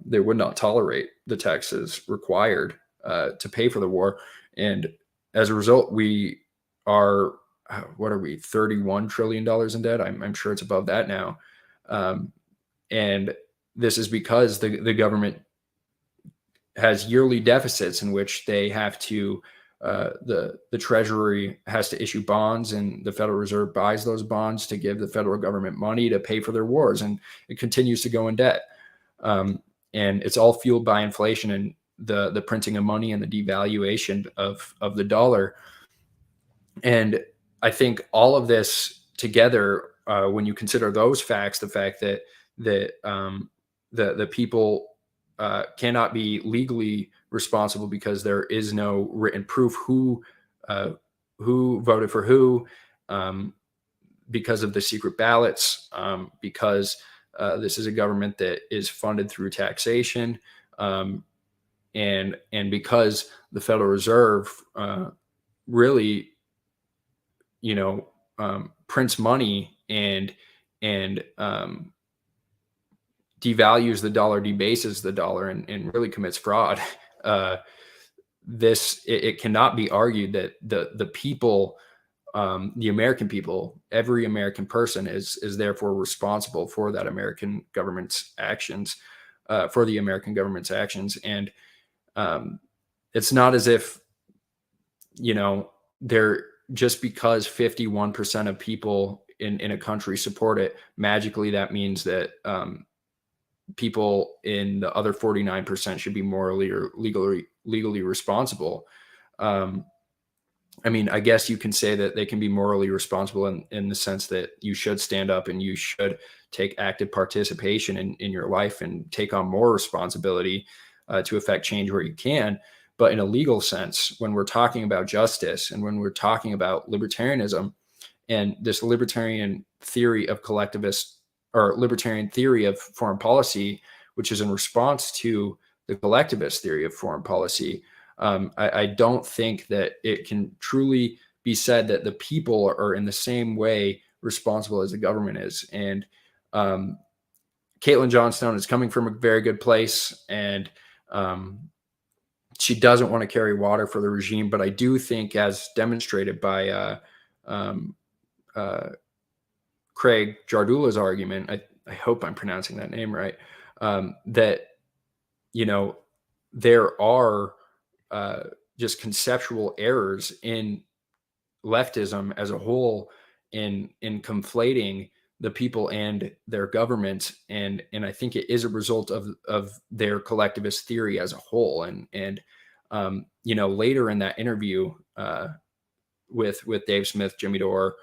They would not tolerate the taxes required to pay for the war. And as a result, we are, what are we, $31 trillion in debt? I'm sure it's above that now. And this is because the government has yearly deficits in which they have to, the Treasury has to issue bonds, and the Federal Reserve buys those bonds to give the federal government money to pay for their wars, and it continues to go in debt. And it's all fueled by inflation and the printing of money and the devaluation of the dollar. And I think all of this together, when you consider those facts, the fact that the people cannot be legally responsible because there is no written proof who voted for who, because of the secret ballots, because this is a government that is funded through taxation, and because the Federal Reserve really, prints money and devalues the dollar, debases the dollar, and really commits fraud. It cannot be argued that the people, the American people, every American person is therefore responsible for that American government's actions, for the American government's actions. And it's not as if, they're just because 51% of people in a country support it, magically that means that people in the other 49% should be morally or legally responsible. I mean, I guess you can say that they can be morally responsible in the sense that you should stand up and you should take active participation in your life and take on more responsibility to affect change where you can. But in a legal sense, when we're talking about justice and when we're talking about libertarianism and this libertarian theory of collectivist, or libertarian theory of foreign policy, which is in response to the collectivist theory of foreign policy, I don't think that it can truly be said that the people are in the same way responsible as the government is. And Caitlin Johnstone is coming from a very good place, and she doesn't want to carry water for the regime. But I do think, as demonstrated by Craig Jardula's argument, I hope I'm pronouncing that name right, that, there are just conceptual errors in leftism as a whole in conflating the people and their government. And I think it is a result of their collectivist theory as a whole. And later in that interview with Dave Smith, Jimmy Dore,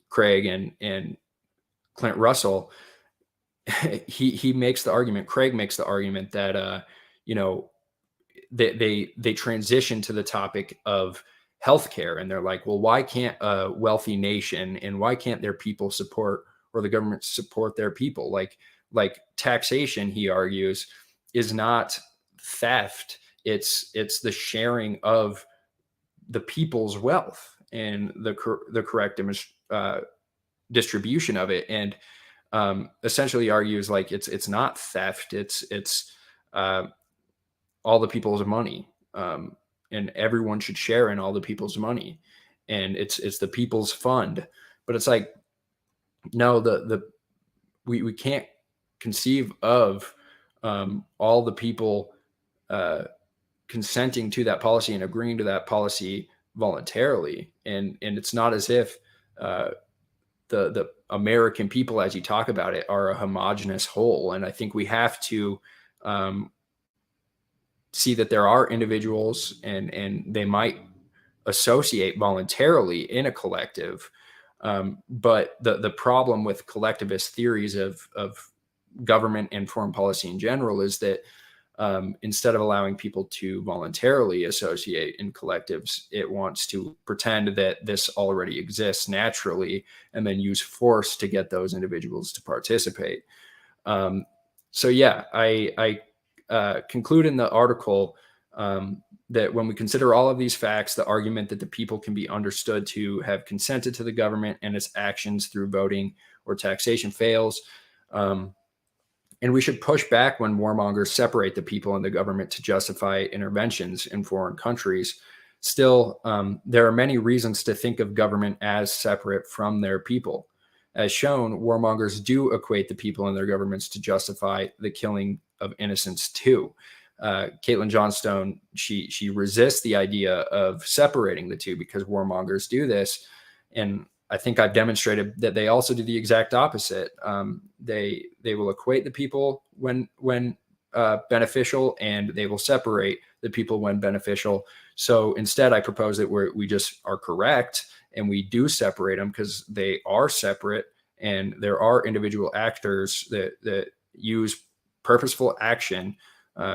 Craig and Clint Russell, he makes the argument, Craig makes the argument that, they transition to the topic of healthcare, and they're like, well, why can't a wealthy nation and why can't their people support, or the government support their people? Like taxation, he argues, is not theft. It's the sharing of the people's wealth and the correct distribution of it. And essentially argues like it's not theft. It's all the people's money, and everyone should share in all the people's money, and it's the people's fund. But it's like, no, we can't conceive of all the people consenting to that policy and agreeing to that policy voluntarily. And it's not as if the American people, as you talk about it, are a homogenous whole. And I think we have to see that there are individuals and they might associate voluntarily in a collective. But the problem with collectivist theories of government and foreign policy in general is that instead of allowing people to voluntarily associate in collectives, it wants to pretend that this already exists naturally and then use force to get those individuals to participate. So yeah, I conclude in the article that when we consider all of these facts, the argument that the people can be understood to have consented to the government and its actions through voting or taxation fails. And we should push back when warmongers separate the people and the government to justify interventions in foreign countries. Still, there are many reasons to think of government as separate from their people. As shown, warmongers do equate the people and their governments to justify the killing of innocents too. Caitlin Johnstone, she resists the idea of separating the two because warmongers do this. And I think I've demonstrated that they also do the exact opposite. They will equate the people when beneficial, and they will separate the people when beneficial. So instead, I propose that we just are correct and we do separate them because they are separate, and there are individual actors that use purposeful action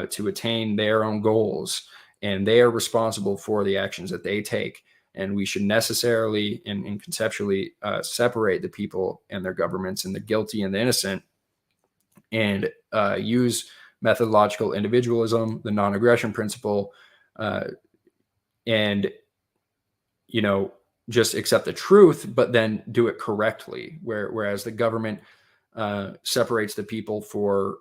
to attain their own goals, and they are responsible for the actions that they take. And we should necessarily and conceptually separate the people and their governments and the guilty and the innocent, and use methodological individualism, the non-aggression principle, and, just accept the truth, but then do it correctly. Whereas the government separates the people for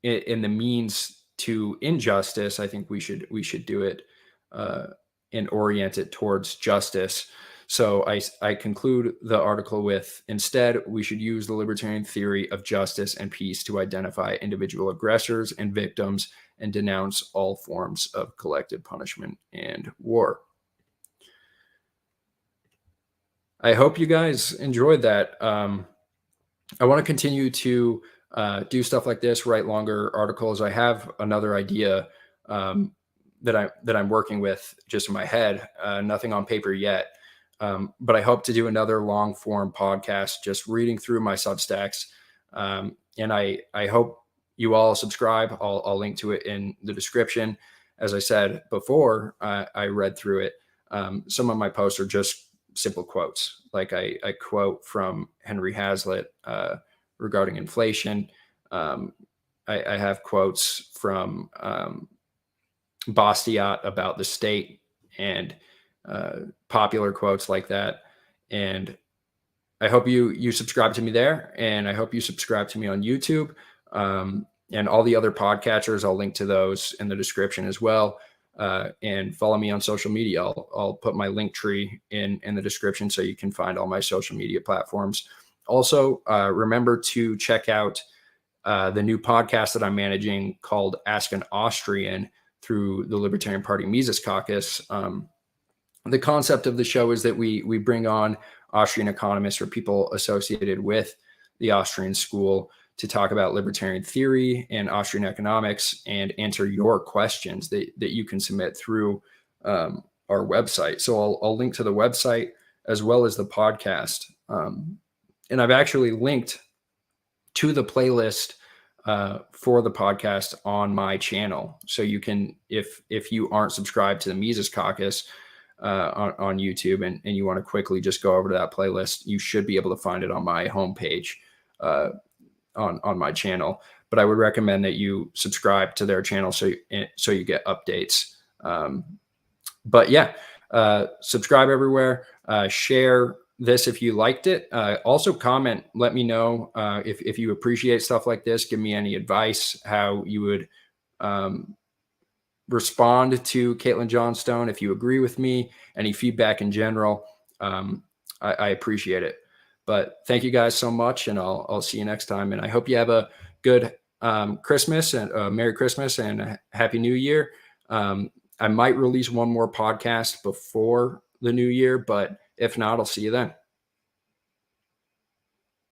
in the means to injustice, I think we should do it and orient it towards justice. So I conclude the article with, instead, we should use the libertarian theory of justice and peace to identify individual aggressors and victims and denounce all forms of collective punishment and war. I hope you guys enjoyed that. I want to continue to do stuff like this, write longer articles. I have another idea that I'm working with just in my head, nothing on paper yet. But I hope to do another long form podcast, just reading through my Substacks. And I hope you all subscribe. I'll link to it in the description. As I said before, I read through it. Some of my posts are just simple quotes. Like I quote from Henry Hazlitt regarding inflation. I have quotes from Bastiat about the state, and popular quotes like that. And I hope you subscribe to me there, and I hope you subscribe to me on YouTube, and all the other podcatchers. I'll link to those in the description as well. And follow me on social media. I'll put my link tree in the description so you can find all my social media platforms. Also, remember to check out the new podcast that I'm managing called Ask an Austrian through the Libertarian Party Mises Caucus. The concept of the show is that we bring on Austrian economists or people associated with the Austrian school to talk about libertarian theory and Austrian economics and answer your questions that you can submit through our website. So I'll link to the website as well as the podcast. And I've actually linked to the playlist for the podcast on my channel. So you can, if you aren't subscribed to the Mises Caucus on YouTube and you want to quickly just go over to that playlist, you should be able to find it on my homepage on my channel. But I would recommend that you subscribe to their channel so you get updates. But yeah, subscribe everywhere. Share this if you liked it. Also comment, let me know if you appreciate stuff like this. Give me any advice, how you would respond to Caitlin Johnstone. If you agree with me, any feedback in general, I appreciate it. But thank you guys so much, and I'll see you next time. And I hope you have a good Christmas and Merry Christmas and a Happy New Year. I might release one more podcast before the new year, but if not, I'll see you then.